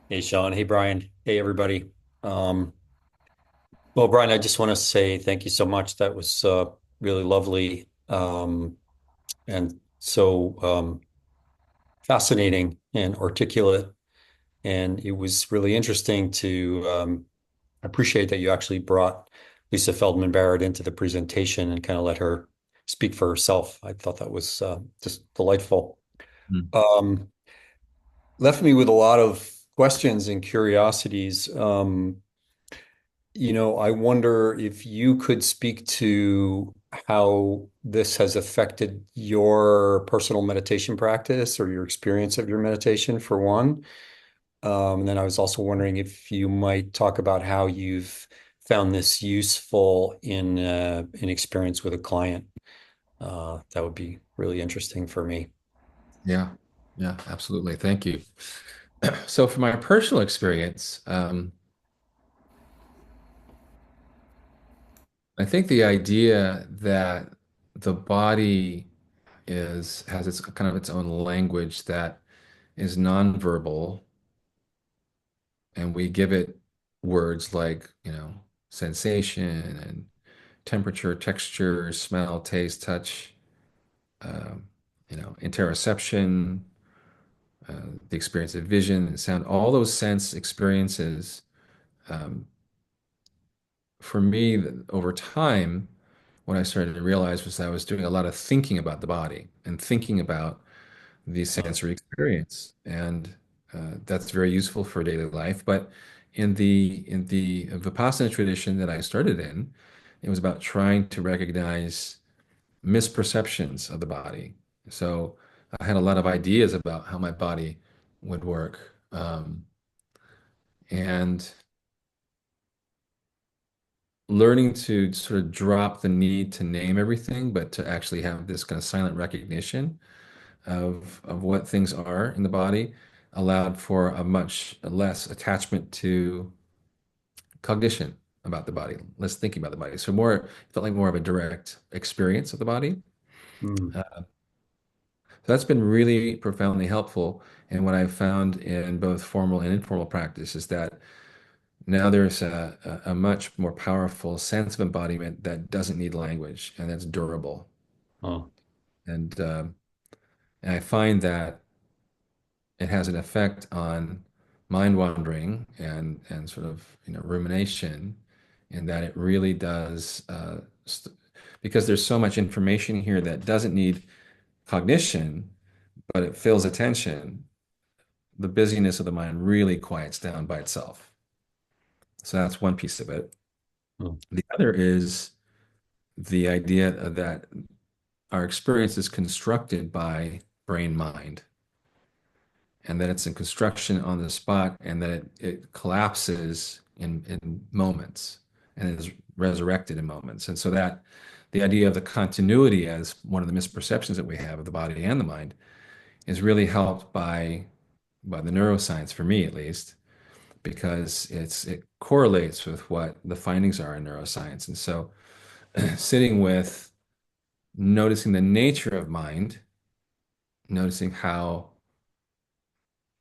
Hey, Sean. Hey, Brian. Hey, everybody. Um, well, Brian, I just want to say thank you so much. That was really lovely and so fascinating and articulate. And it was really interesting to appreciate that you actually brought Lisa Feldman Barrett into the presentation and kind of let her speak for herself. I thought that was just delightful. Mm. Um, Left me with a lot of questions and curiosities. I wonder if you could speak to how this has affected your personal meditation practice or your experience of your meditation, for one. And then I was also wondering if you might talk about how you've found this useful in experience with a client. That would be really interesting for me. Yeah, yeah, absolutely. Thank you. So for my personal experience, I think the idea that the body has its kind of its own language that is nonverbal, and we give it words like, sensation and temperature, texture, smell, taste, touch, um, interoception, the experience of vision and sound, all those sense experiences, um, for me, over time, what I started to realize was I was doing a lot of thinking about the body and thinking about the Uh, sensory experience, and that's very useful for daily life. But in the Vipassana tradition that I started in, it was about trying to recognize misperceptions of the body. So I had a lot of ideas about how my body would work, and learning to sort of drop the need to name everything, but to actually have this kind of silent recognition of what things are in the body allowed for a much less attachment to cognition about the body, less thinking about the body. So more, it felt like more of a direct experience of the body. mm, So that's been really profoundly helpful. And what I've found in both formal and informal practice is that now there's a much more powerful sense of embodiment that doesn't need language and that's durable. oh, And, um, and I find that it has an effect on mind wandering and sort of rumination, in that it really does because there's so much information here that doesn't need cognition, but it fills attention. The busyness of the mind really quiets down by itself. So that's one piece of it. oh, The other is the idea that our experience is constructed by brain mind, and that it's in construction on the spot, and that it collapses in moments and is resurrected in moments. And so that the idea of the continuity as one of the misperceptions that we have of the body and the mind is really helped by the neuroscience, for me at least, because it correlates with what the findings are in neuroscience. And so sitting with noticing the nature of mind, noticing how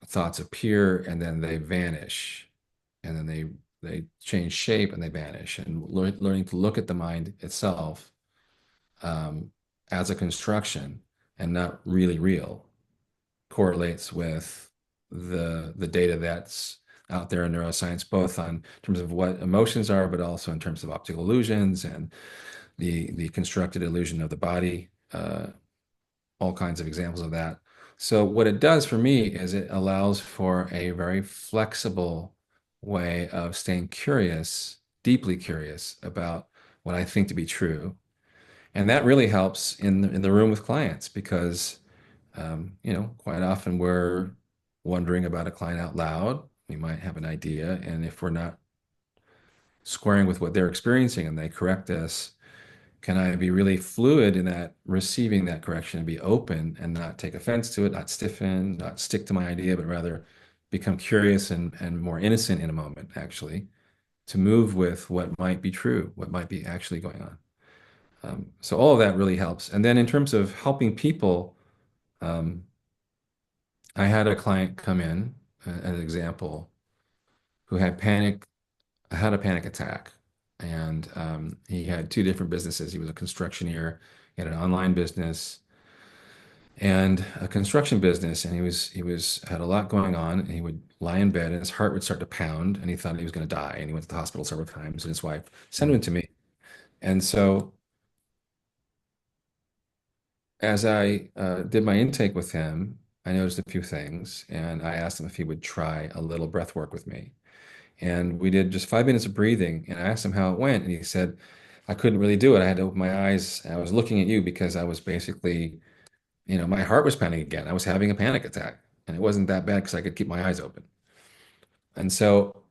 thoughts appear and then they vanish, and then they change shape and they vanish, and learning to look at the mind itself um, as a construction and not really real correlates with the data that's out there in neuroscience, both on terms of what emotions are, but also in terms of optical illusions and the constructed illusion of the body, all kinds of examples of that. So what it does for me is it allows for a very flexible way of staying curious, deeply curious about what I think to be true. And that really helps in the room with clients because, quite often we're wondering about a client out loud. We might have an idea, and if we're not squaring with what they're experiencing and they correct us, can I be really fluid in that receiving that correction and be open and not take offense to it, not stiffen, not stick to my idea, but rather become curious and more innocent in a moment, actually, to move with what might be true, what might be actually going on. So all of that really helps. And then in terms of helping people, um, I had a client come in, an example, who had a panic attack. And he had two different businesses. He was a constructioneer. He had an online business and a construction business. And he was had a lot going on. And he would lie in bed and his heart would start to pound. And he thought he was going to die. And he went to the hospital several times. And his wife sent him mm, to me. And so as I did my intake with him, I noticed a few things. And I asked him if he would try a little breath work with me. And we did just 5 minutes of breathing. And I asked him how it went. And he said, I couldn't really do it. I had to open my eyes. I was looking at you because I was basically, my heart was pounding again. I was having a panic attack. And it wasn't that bad because I could keep my eyes open. And so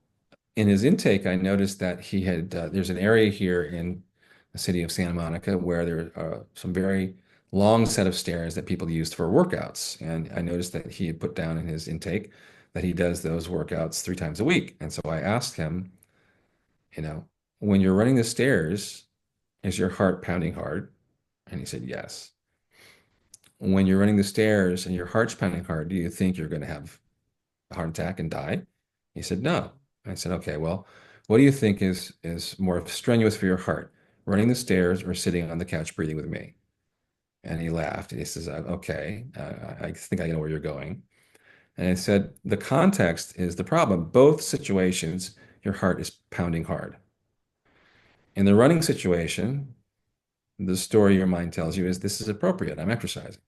in his intake, I noticed that there's an area here in the city of Santa Monica where there are some very long set of stairs that people used for workouts. And I noticed that he had put down in his intake that he does those workouts 3 times a week. And so I asked him, you know, when you're running the stairs, is your heart pounding hard? And he said, yes. When you're running the stairs and your heart's pounding hard, do you think you're going to have a heart attack and die? He said, no. I said, okay, well, what do you think is more strenuous for your heart, running the stairs or sitting on the couch breathing with me? And he laughed and he says, okay, I think I know where you're going. And I said, the context is the problem. Both situations, your heart is pounding hard. In the running situation, the story your mind tells you is this is appropriate. I'm exercising.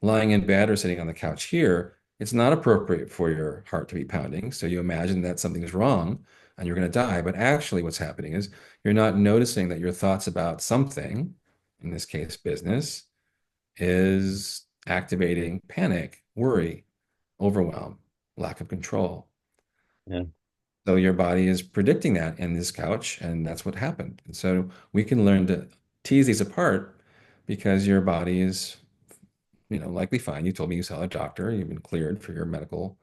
Lying in bed or sitting on the couch here, it's not appropriate for your heart to be pounding. So you imagine that something is wrong and you're going to die. But actually, what's happening is you're not noticing that your thoughts about something, in this case, business, is activating panic, worry, overwhelm, lack of control. Yeah. So your body is predicting that in this couch, and that's what happened. And so we can learn to tease these apart because your body is, likely fine. You told me you saw a doctor, you've been cleared for your medical.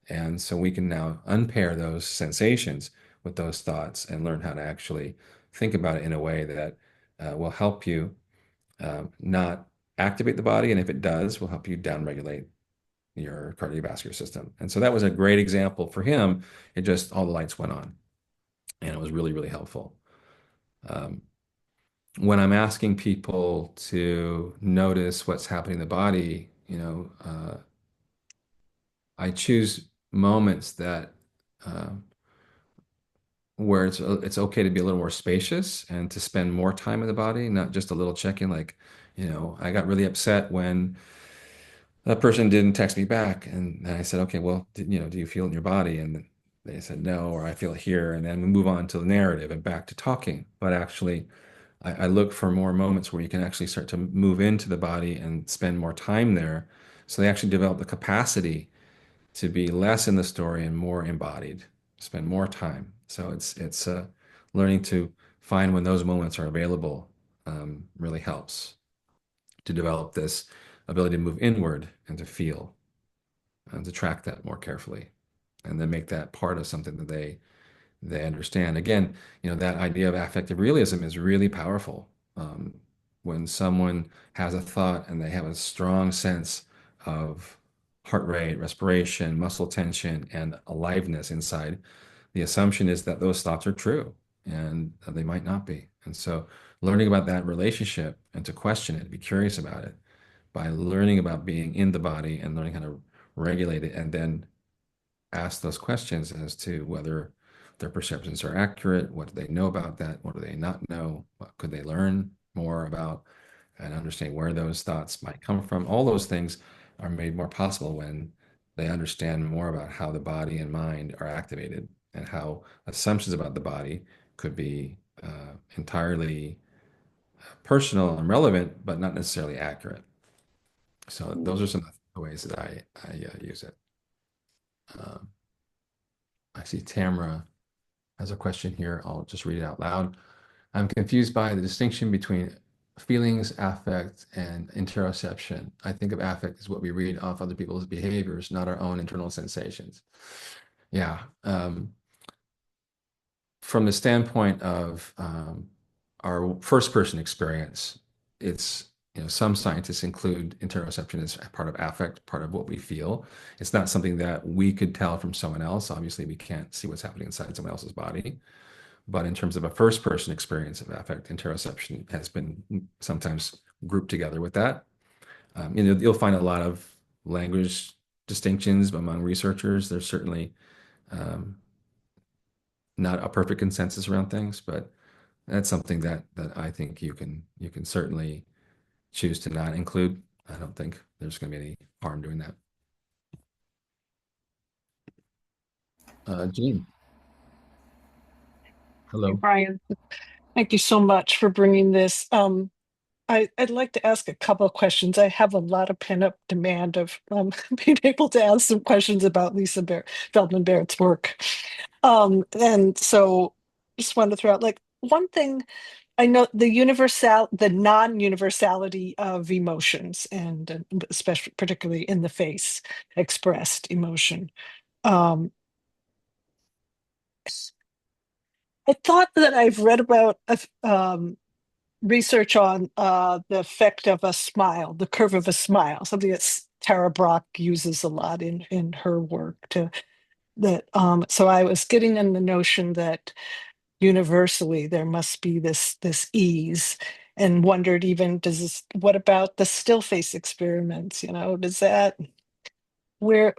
And so we can now unpair those sensations with those thoughts and learn how to actually think about it in a way that will help you not activate the body. And if it does, will help you downregulate your cardiovascular system. And so that was a great example for him. It just, all the lights went on and it was really, really helpful. Um, when I'm asking people to notice what's happening in the body, I choose moments that where it's okay to be a little more spacious and to spend more time in the body, not just a little check-in. Like, I got really upset when that person didn't text me back, and I said, okay, well, do you feel it in your body? And they said no, or I feel it here, and then we move on to the narrative and back to talking. But actually, I look for more moments where you can actually start to move into the body and spend more time there. So they actually develop the capacity to be less in the story and more embodied, spend more time. So it's learning to find when those moments are available really helps to develop this ability to move inward and to feel and to track that more carefully, and then make that part of something that they understand. Again, that idea of affective realism is really powerful. Um, when someone has a thought and they have a strong sense of heart rate, respiration, muscle tension, and aliveness inside, the assumption is that those thoughts are true, and they might not be. And so learning about that relationship and to question it, be curious about it, by learning about being in the body and learning how to regulate it, and then ask those questions as to whether their perceptions are accurate, what do they know about that, what do they not know, what could they learn more about, and understand where those thoughts might come from. All those things are made more possible when they understand more about how the body and mind are activated and how assumptions about the body could be entirely personal and relevant, but not necessarily accurate. So those are some of the ways that I use it. Um, I see Tamara has a question here. I'll just read it out loud. I'm confused by the distinction between feelings, affect, and interoception. I think of affect as what we read off other people's behaviors, not our own internal sensations. Yeah. From the standpoint of our first person experience, it's, some scientists include interoception as part of affect, part of what we feel. It's not something that we could tell from someone else. Obviously, we can't see what's happening inside someone else's body. But in terms of a first person experience of affect, interoception has been sometimes grouped together with that. You'll find a lot of language distinctions among researchers. There's certainly um, not a perfect consensus around things, but that's something that I think you can certainly choose to not include. I don't think there's going to be any harm doing that. Jean, Hey, hello. Brian, thank you so much for bringing this. I'd like to ask a couple of questions. I have a lot of pent-up demand of being able to ask some questions about Feldman Barrett's work. And so just wanted to throw out like one thing. I know the non-universality of emotions, and especially particularly in the face expressed emotion. Um, I thought that I've read about research on the effect of a smile, the curve of a smile, something that Tara Brach uses a lot in her work. So I was getting in the notion that universally there must be this ease, and wondered even what about the still face experiments? Does that where?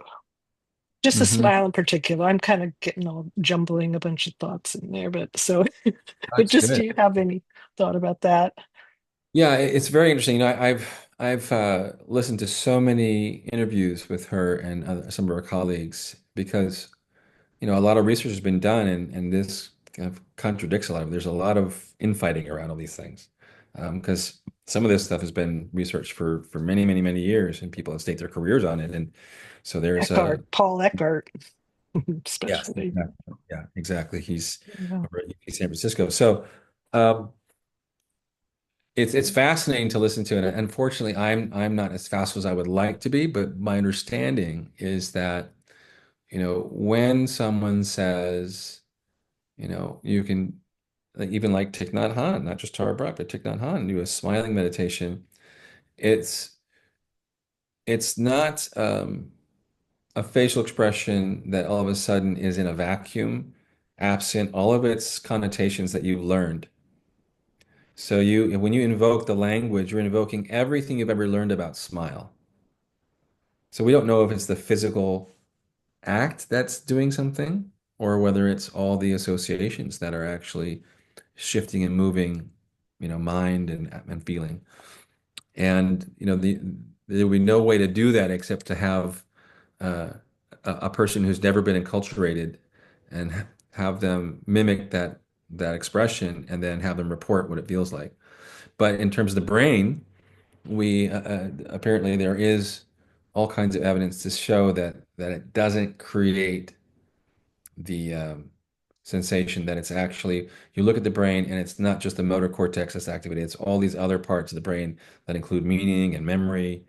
just the Hmm. smile in particular. I'm kind of getting all jumbling a bunch of thoughts in there, but so, but That's just do good. you have any thought about that? Yeah, it's very interesting. I've listened to so many interviews with her and some of her colleagues because a lot of research has been done, and this kind of contradicts a lot of it. There's a lot of infighting around all these things because some of this stuff has been researched for many, many, many years, and people have staked their careers on it. And so there's a Paul Eckhart, yes, especially. exactly. Yeah, exactly. He's Yeah. over at UC San Francisco. So um, it's fascinating to listen to, and unfortunately, I'm not as fast as I would like to be. But my understanding is that when someone says you can even like Thich Nhat Hanh, not just Tara Brach, but Thich Nhat Hanh, do a smiling meditation. It's it's not a facial expression that all of a sudden is in a vacuum, absent all of its connotations that you've learned. So when you invoke the language, you're invoking everything you've ever learned about smile. So we don't know if it's the physical act that's doing something, or whether it's all the associations that are actually shifting and moving, mind and feeling. And there would be no way to do that except to have uh, a person who's never been enculturated and have them mimic that expression and then have them report what it feels like. But in terms of the brain, we apparently there is all kinds of evidence to show that it doesn't create the sensation, that it's actually, you look at the brain and it's not just the motor cortex that's activated, it's all these other parts of the brain that include meaning and memory.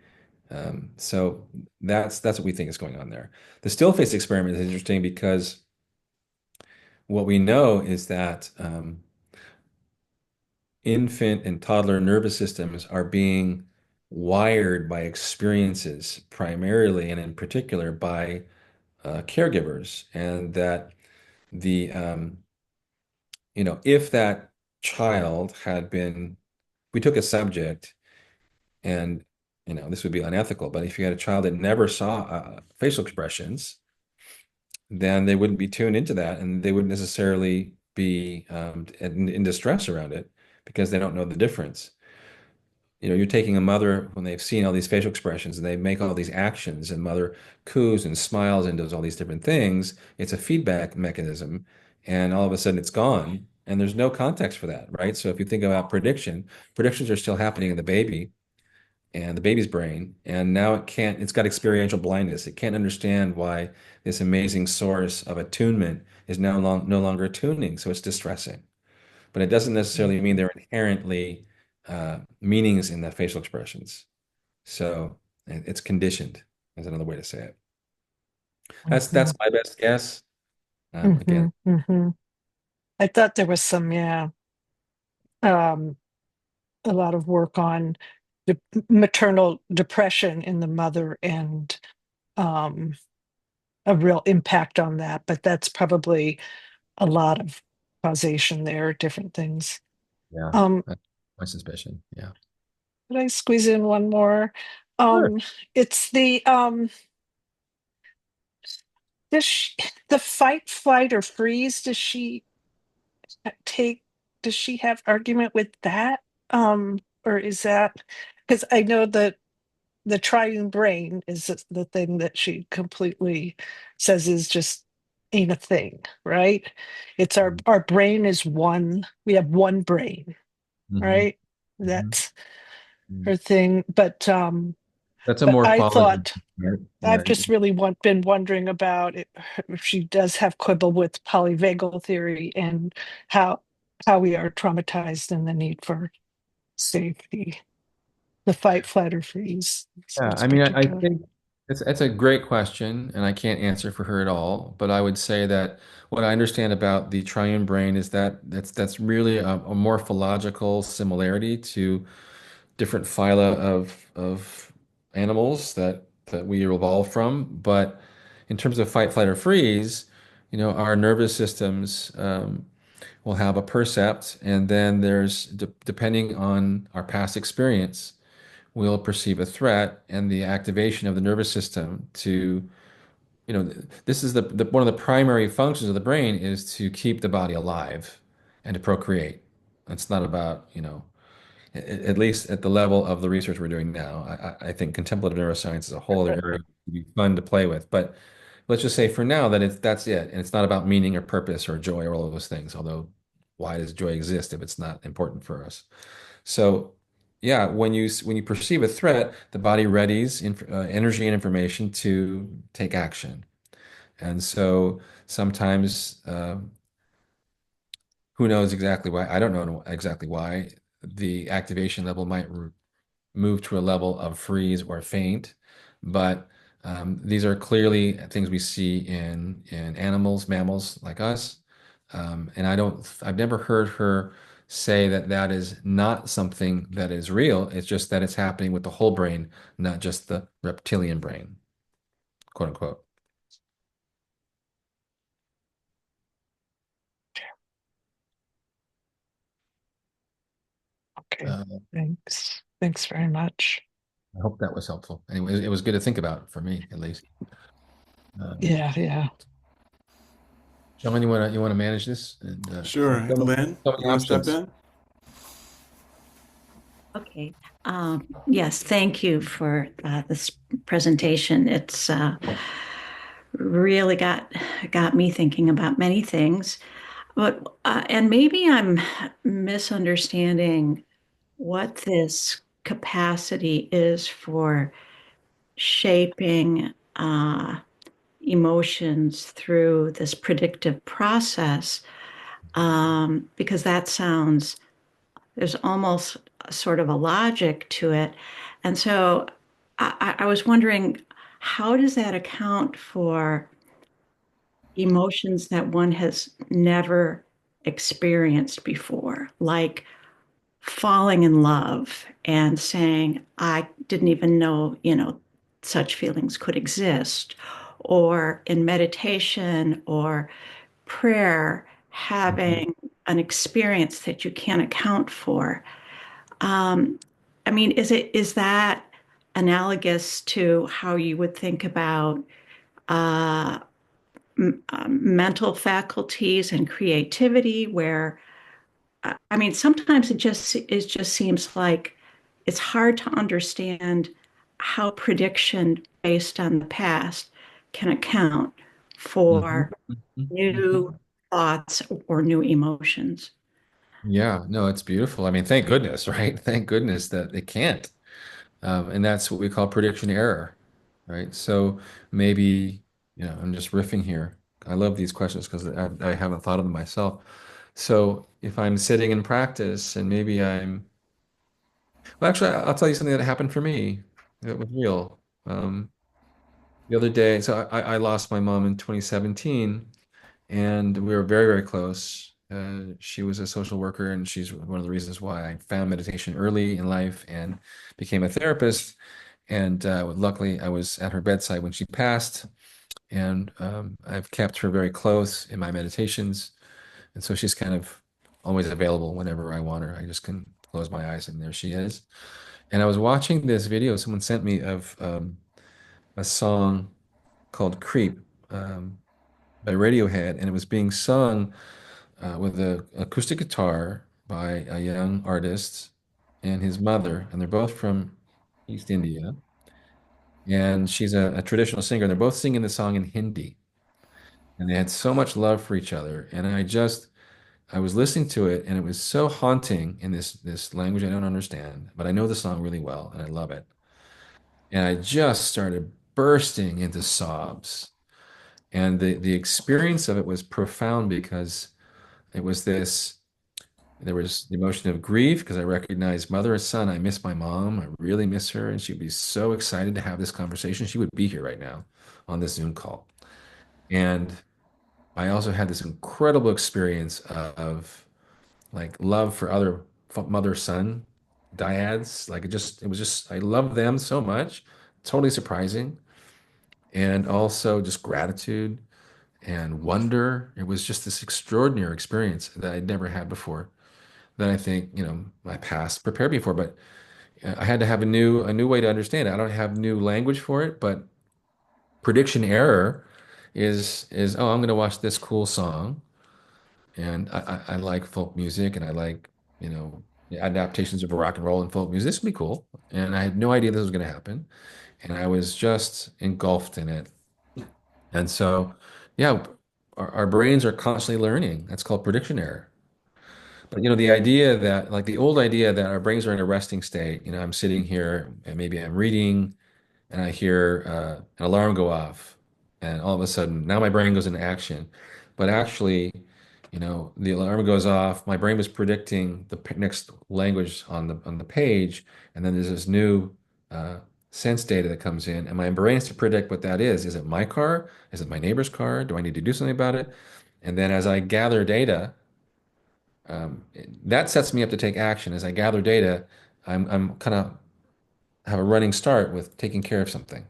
So that's what we think is going on there. The still face experiment is interesting because what we know is that infant and toddler nervous systems are being wired by experiences primarily and in particular by caregivers, and that the if that child had been, we took a subject and, this would be unethical, but if you had a child that never saw facial expressions, then they wouldn't be tuned into that and they wouldn't necessarily be in distress around it because they don't know the difference. You're taking a mother when they've seen all these facial expressions and they make all these actions, and mother coos and smiles and does all these different things. It's a feedback mechanism, and all of a sudden it's gone, and there's no context for that, right? So if you think about predictions are still happening in the baby and the baby's brain, and now it's got experiential blindness. It can't understand why this amazing source of attunement is now no longer attuning, so it's distressing. But it doesn't necessarily mean there are inherently meanings in the facial expressions. So it's conditioned, is another way to say it. That's Mhm. my best guess. Again, Mhm. Mhm. I thought there was some, yeah, um, a lot of work on the maternal depression in the mother and um, a real impact on that. But that's probably a lot of causation there, different things. yeah, Um, that's my suspicion. Yeah. could I squeeze in one more? Sure. It's does she, the fight, flight, or freeze. Take does she have argument with that? Or is that because I know that the triune brain is the thing that she completely says is just ain't a thing, right? It's our brain is one. We have one brain, Hmm. right? Hmm. That's her thing. That's a But I morphology, thought right? I've Yeah. just really been wondering about it, if she does have quibble with polyvagal theory and how how we are traumatized and the need for safety, the fight, flight, or freeze Yeah, in I mean, I particular. think it's a great question, and I can't answer for her at all. But I would say that what I understand about the triune brain is that that's really a morphological similarity to different phyla of animals that we evolved from. But in terms of fight, flight, or freeze, our nervous systems will have a percept, and then there's depending on our past experience we'll perceive a threat and the activation of the nervous system to this is the one of the primary functions of the brain is to keep the body alive and to procreate. It's not about, at least at the level of the research we're doing now. I think contemplative neuroscience is a whole other area to be fun to play with. But let's just say for now that that's it. And it's not about meaning or purpose or joy or all of those things. Although why does joy exist if it's not important for us? So yeah, when you perceive a threat, the body readies energy and information to take action. And so sometimes, who knows exactly why? I don't know exactly why the activation level might move to a level of freeze or faint, but these are clearly things we see in animals, mammals like us. And I've never heard her say that that is not something that is real. It's just that it's happening with the whole brain, not just the reptilian brain, quote unquote. Okay. Uh, Thanks very much. I hope that was helpful. Anyway, it was good to think about for me, at least. Yeah, yeah. John, you want to manage this and Sure. Lynn, tell me you want to step options. in? Okay. Yes, thank you for this presentation. It's really got me thinking about many things. But and maybe I'm misunderstanding what this capacity is for shaping emotions through this predictive process, because that sounds there's almost sort of a logic to it. And so I was wondering, how does that account for emotions that one has never experienced before, like falling in love and saying, I didn't even know, such feelings could exist, or in meditation or prayer, Mhm. having an experience that you can't account for. Um, I mean, is that analogous to how you would think about uh, mental faculties and creativity? Where I mean, sometimes it just seems like it's hard to understand how prediction based on the past can account Mhm. for Mhm. new Mhm. thoughts or new emotions. Yeah, no, it's beautiful. I mean, thank goodness, right? Thank goodness that it can't. And that's what we call prediction error, right? So maybe, I'm just riffing here. I love these questions because I haven't thought of them myself. So if I'm sitting in practice and maybe well, actually, I'll tell you something that happened for me that was real. The other day, so I lost my mom in 2017, and we were very, very close. She was a social worker, and she's one of the reasons why I found meditation early in life and became a therapist. And luckily, I was at her bedside when she passed, and I've kept her very close in my meditations. And so she's kind of always available whenever I want her. I just can close my eyes, and there she is. And I was watching this video someone sent me of a song called Creep by Radiohead, and it was being sung with an acoustic guitar by a young artist and his mother, and they're both from East India. And she's a traditional singer. They're both singing the song in Hindi, and they had so much love for each other. And I was listening to it, and it was so haunting in this language I don't understand, but I know the song really well, and I love it. And I just started bursting into sobs. And the experience of it was profound because it was this. There was the emotion of grief because I recognized mother and son. I miss my mom. I really miss her. And she'd be so excited to have this conversation. She would be here right now on this Zoom call. And I also had this incredible experience of like love for other mother son dyads. Like it was just, I love them so much. Totally surprising. And also just gratitude and wonder. It was just this extraordinary experience that I'd never had before. That I think, my past prepared me for, but I had to have a new way to understand it. I don't have new language for it, but prediction error is oh, I'm going to watch this cool song, and I like folk music, and I like, you know, the adaptations of rock and roll and folk music. This would be cool, and I had no idea this was going to happen, and I was just engulfed in it. And so, yeah, our brains are constantly learning. That's called prediction error. But the idea that, like the old idea that our brains are in a resting state, I'm sitting here and maybe I'm reading and I hear an alarm go off, and all of a sudden now my brain goes into action. But actually, the alarm goes off. My brain was predicting the next language on the page, and then there's this new uh, sense data that comes in, and my brain has to predict what that is. Is it my car? Is it my neighbor's car? Do I need to do something about it? And then as I gather data, that sets me up to take action. As I gather data, I'm kind of have a running start with taking care of something.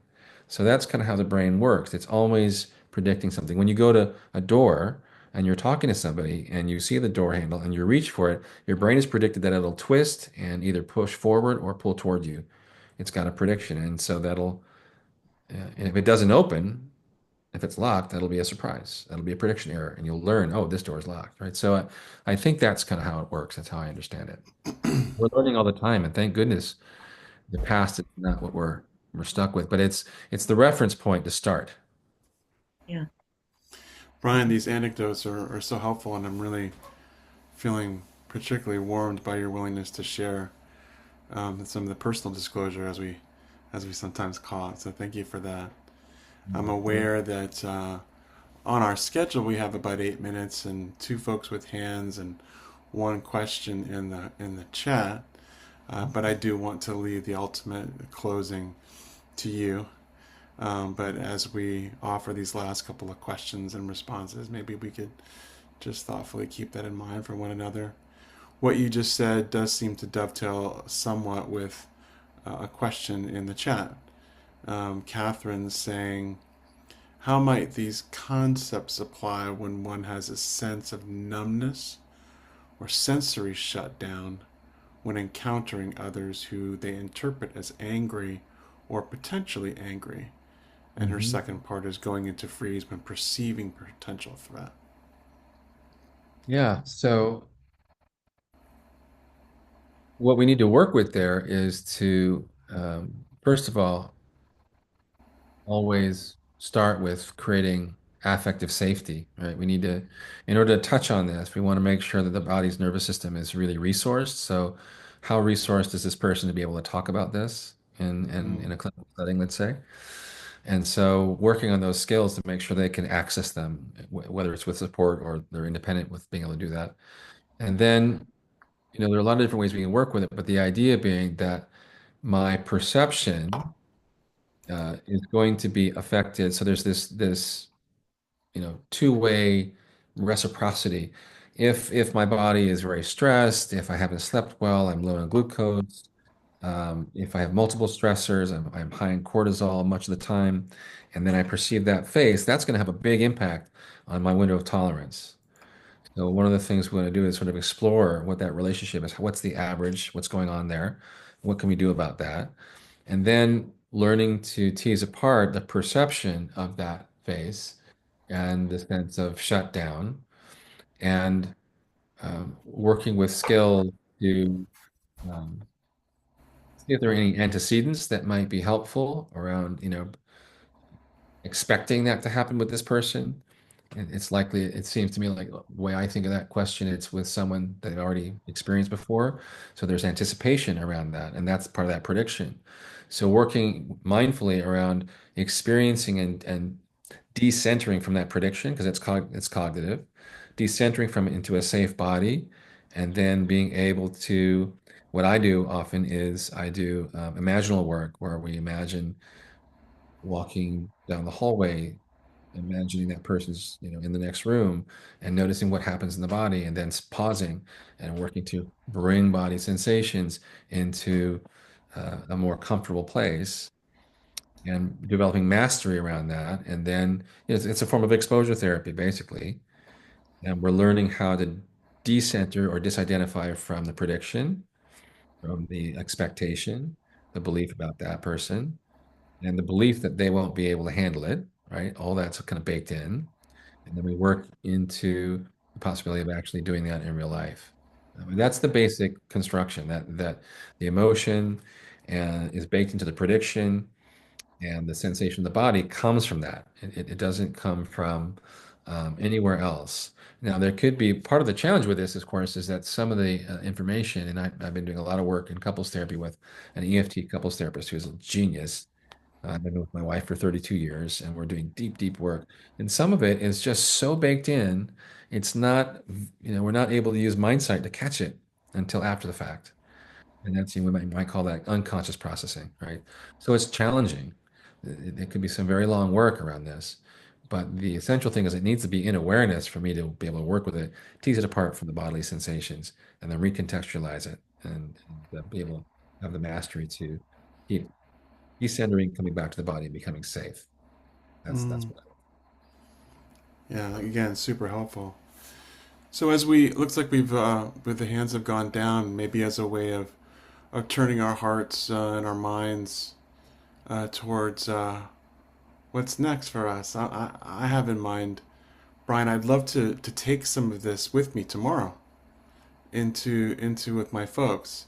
So that's kind of how the brain works. It's always predicting something. When you go to a door and you're talking to somebody and you see the door handle and you reach for it, your brain has predicted that it'll twist and either push forward or pull toward you. It's got a prediction. And so and if it doesn't open, if it's locked, that'll be a surprise. That'll be a prediction error. And you'll learn, oh, this door is locked, right? So I think that's kind of how it works. That's how I understand it. We're learning all the time. And thank goodness the past is not what we're stuck with, but it's the reference point to start. Yeah. Brian, these anecdotes are so helpful, and I'm really feeling particularly warmed by your willingness to share some of the personal disclosure, as we sometimes call it. So thank you for that. I'm aware that on our schedule we have about 8 minutes and two folks with hands and one question in the chat. But I do want to leave the ultimate closing to you. But as we offer these last couple of questions and responses, maybe we could just thoughtfully keep that in mind for one another. What you just said does seem to dovetail somewhat with a question in the chat. Catherine's saying, how might these concepts apply when one has a sense of numbness or sensory shutdown when encountering others who they interpret as angry or potentially angry? And her second part is going into freeze when perceiving potential threat. Yeah. So what we need to work with there is to, first of all, always start with creating affective safety, right? We need to, in order to touch on this, we want to make sure that the body's nervous system is really resourced. So how resourced is this person to be able to talk about this in a clinical setting, let's say? And so working on those skills to make sure they can access them, whether it's with support or they're independent with being able to do that. And then, there are a lot of different ways we can work with it, but the idea being that my perception is going to be affected. So there's this two-way reciprocity. If my body is very stressed, if I haven't slept well, I'm low on glucose. If I have multiple stressors, I'm high in cortisol much of the time, and then I perceive that face, that's going to have a big impact on my window of tolerance. So one of the things we want to do is sort of explore what that relationship is. What's the average? What's going on there? What can we do about that? And then learning to tease apart the perception of that face and the sense of shutdown, and working with skills to um, see if there are any antecedents that might be helpful around, expecting that to happen with this person. It's likely, it seems to me like the way I think of that question, it's with someone that I've already experienced before. So there's anticipation around that, and that's part of that prediction. So working mindfully around experiencing and decentering from that prediction, because it's cognitive, decentering from it into a safe body, and then being able to, what I do often is I do imaginal work where we imagine walking down the hallway, imagining that person's, in the next room and noticing what happens in the body, and then pausing and working to bring body sensations into a more comfortable place and developing mastery around that. And then it's a form of exposure therapy, basically. And we're learning how to decenter or disidentify from the prediction, from the expectation, the belief about that person, and the belief that they won't be able to handle it. right? All that's kind of baked in. And then we work into the possibility of actually doing that in real life. I mean, that's the basic construction that the emotion and is baked into the prediction, and the sensation of the body comes from that. It doesn't come from anywhere else. Now, there could be part of the challenge with this, of course, is that some of the information, and I've been doing a lot of work in couples therapy with an EFT couples therapist who's a genius. I've been with my wife for 32 years, and we're doing deep, deep work. And some of it is just so baked in, it's not, we're not able to use mindsight to catch it until after the fact. And that's, we might call that unconscious processing, right? So it's challenging. It could be some very long work around this. But the essential thing is it needs to be in awareness for me to be able to work with it, tease it apart from the bodily sensations, and then recontextualize it and be able to have the mastery to keep decentering, coming back to the body and becoming safe. That's Mm, what yeah, again, super helpful. So as we looks like we've with the hands have gone down, maybe as a way of turning our hearts and our minds towards what's next for us. I have in mind, Brian. I'd love to take some of this with me tomorrow into with my folks.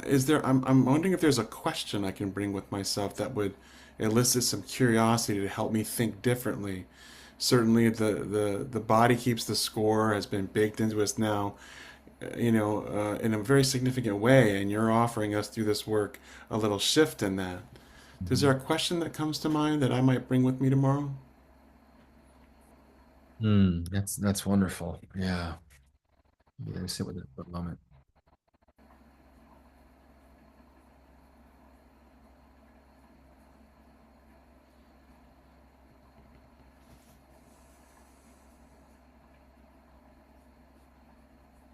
Is there? I'm wondering if there's a question I can bring with myself that would elicit some curiosity to help me think differently. Certainly, the body keeps the score has been baked into us now, in a very significant way, and you're offering us through this work a little shift in that. Is there a question that comes to mind that I might bring with me tomorrow? that's wonderful. Yeah. Let me sit with it for a moment.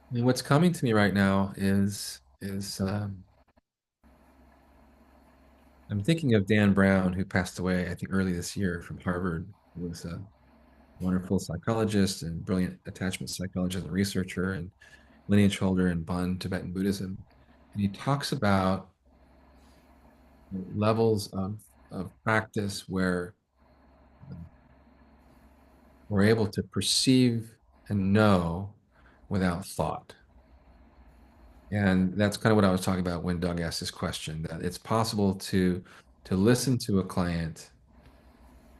I mean, what's coming to me right now is I'm thinking of Dan Brown, who passed away, I think, early this year from Harvard. He was a wonderful psychologist and brilliant attachment psychologist and researcher and lineage holder in Bon Tibetan Buddhism. And he talks about levels of practice where we're able to perceive and know without thought. And that's kind of what I was talking about when Doug asked this question, that it's possible to listen to a client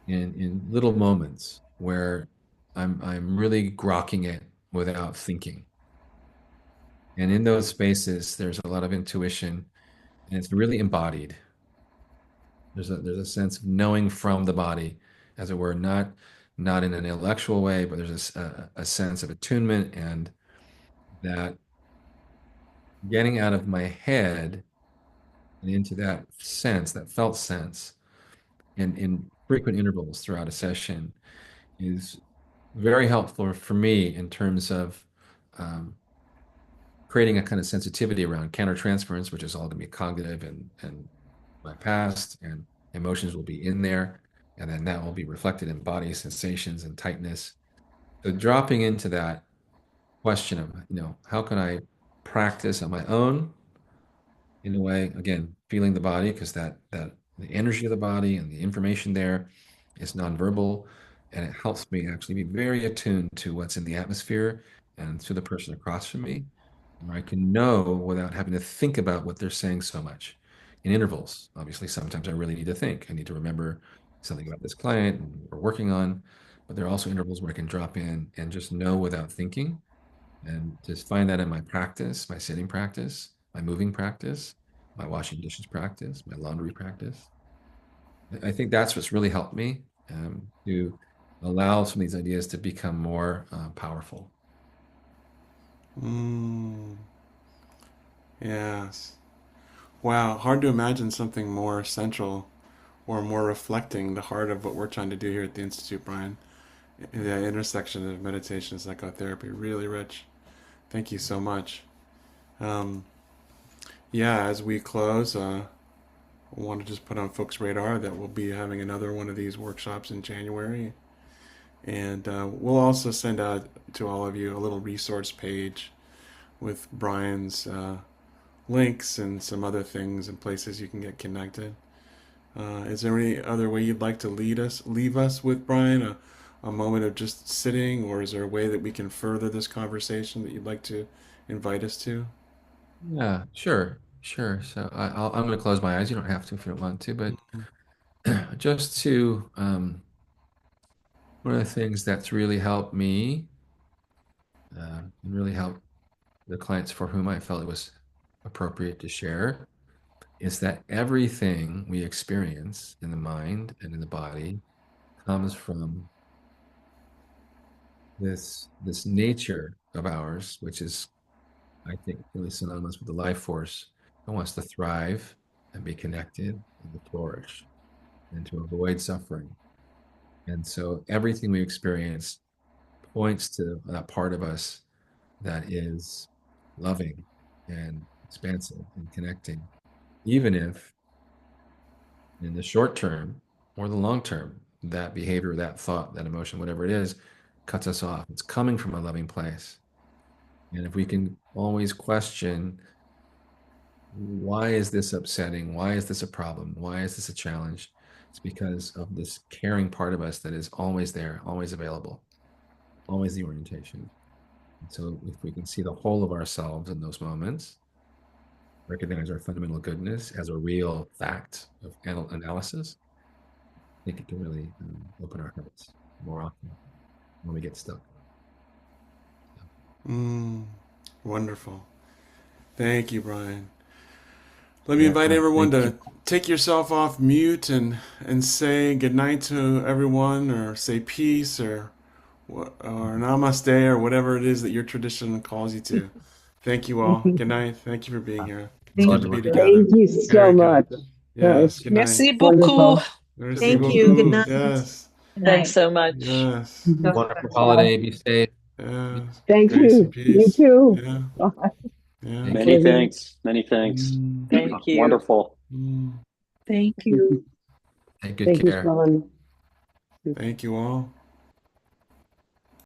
in little moments where I'm really grokking it without thinking. And in those spaces, there's a lot of intuition and it's really embodied. There's a sense of knowing from the body, as it were, not in an intellectual way, but there's a sense of attunement and that getting out of my head and into that sense, that felt sense, in frequent intervals throughout a session is very helpful for me in terms of um, creating a kind of sensitivity around countertransference, which is all going to be cognitive and my past and emotions will be in there. And then that will be reflected in body sensations and tightness. So dropping into that question of, how can I practice on my own in a way, again, feeling the body because that the energy of the body and the information there is nonverbal, and it helps me actually be very attuned to what's in the atmosphere and to the person across from me, where I can know without having to think about what they're saying so much. In intervals, obviously, sometimes I really need to think. I need to remember something about this client and we're working on, but there are also intervals where I can drop in and just know without thinking and just find that in my practice, my sitting practice, my moving practice, my washing dishes practice, my laundry practice. I think that's what's really helped me to allow some of these ideas to become more powerful. Mm, yes. Wow, hard to imagine something more central or more reflecting the heart of what we're trying to do here at the Institute, Brian. The intersection of meditation and psychotherapy, really rich. Thank you so much. Um, yeah, as we close, I want to just put on folks' radar that we'll be having another one of these workshops in January. And we'll also send out to all of you a little resource page with Brian's links and some other things and places you can get connected. Is there any other way you'd like to leave us with, Brian? A moment of just sitting, or is there a way that we can further this conversation that you'd like to invite us to? Yeah, sure, sure. So I'm going to close my eyes. You don't have to if you don't want to, but just to one of the things that's really helped me and really helped the clients for whom I felt it was appropriate to share is that everything we experience in the mind and in the body comes from this nature of ours, which is, I think, really synonymous with the life force that wants to thrive and be connected and to flourish and to avoid suffering. And so everything we experience points to that part of us that is loving and expansive and connecting, even if in the short term or the long term, that behavior, that thought, that emotion, whatever it is, cuts us off. It's coming from a loving place. And if we can always question, why is this upsetting? Why is this a problem? Why is this a challenge? It's because of this caring part of us that is always there, always available, always the orientation. And so if we can see the whole of ourselves in those moments, recognize our fundamental goodness as a real fact of analysis, I think it can really open our hearts more often when we get stuck. Wonderful. Thank you, Brian. Let me invite everyone to take yourself off mute and say goodnight to everyone, or say peace, or namaste, or whatever it is that your tradition calls you to. Thank you all. Good night. Thank you for being here. It's good to be together. Thank you so Very much. good. Yes. Good night. Merci Wonderful. beaucoup. Merci Thank you. beaucoup. Good night. Yes. Thanks so much. Yes. Wonderful holiday. Be safe. Yes. Thank Grace you. and peace. You too. Yeah. Bye. Yeah. Many thanks. Many thanks. Thank you. Wonderful. Thank you. Take good Thank you, care. Sean. Thank you all.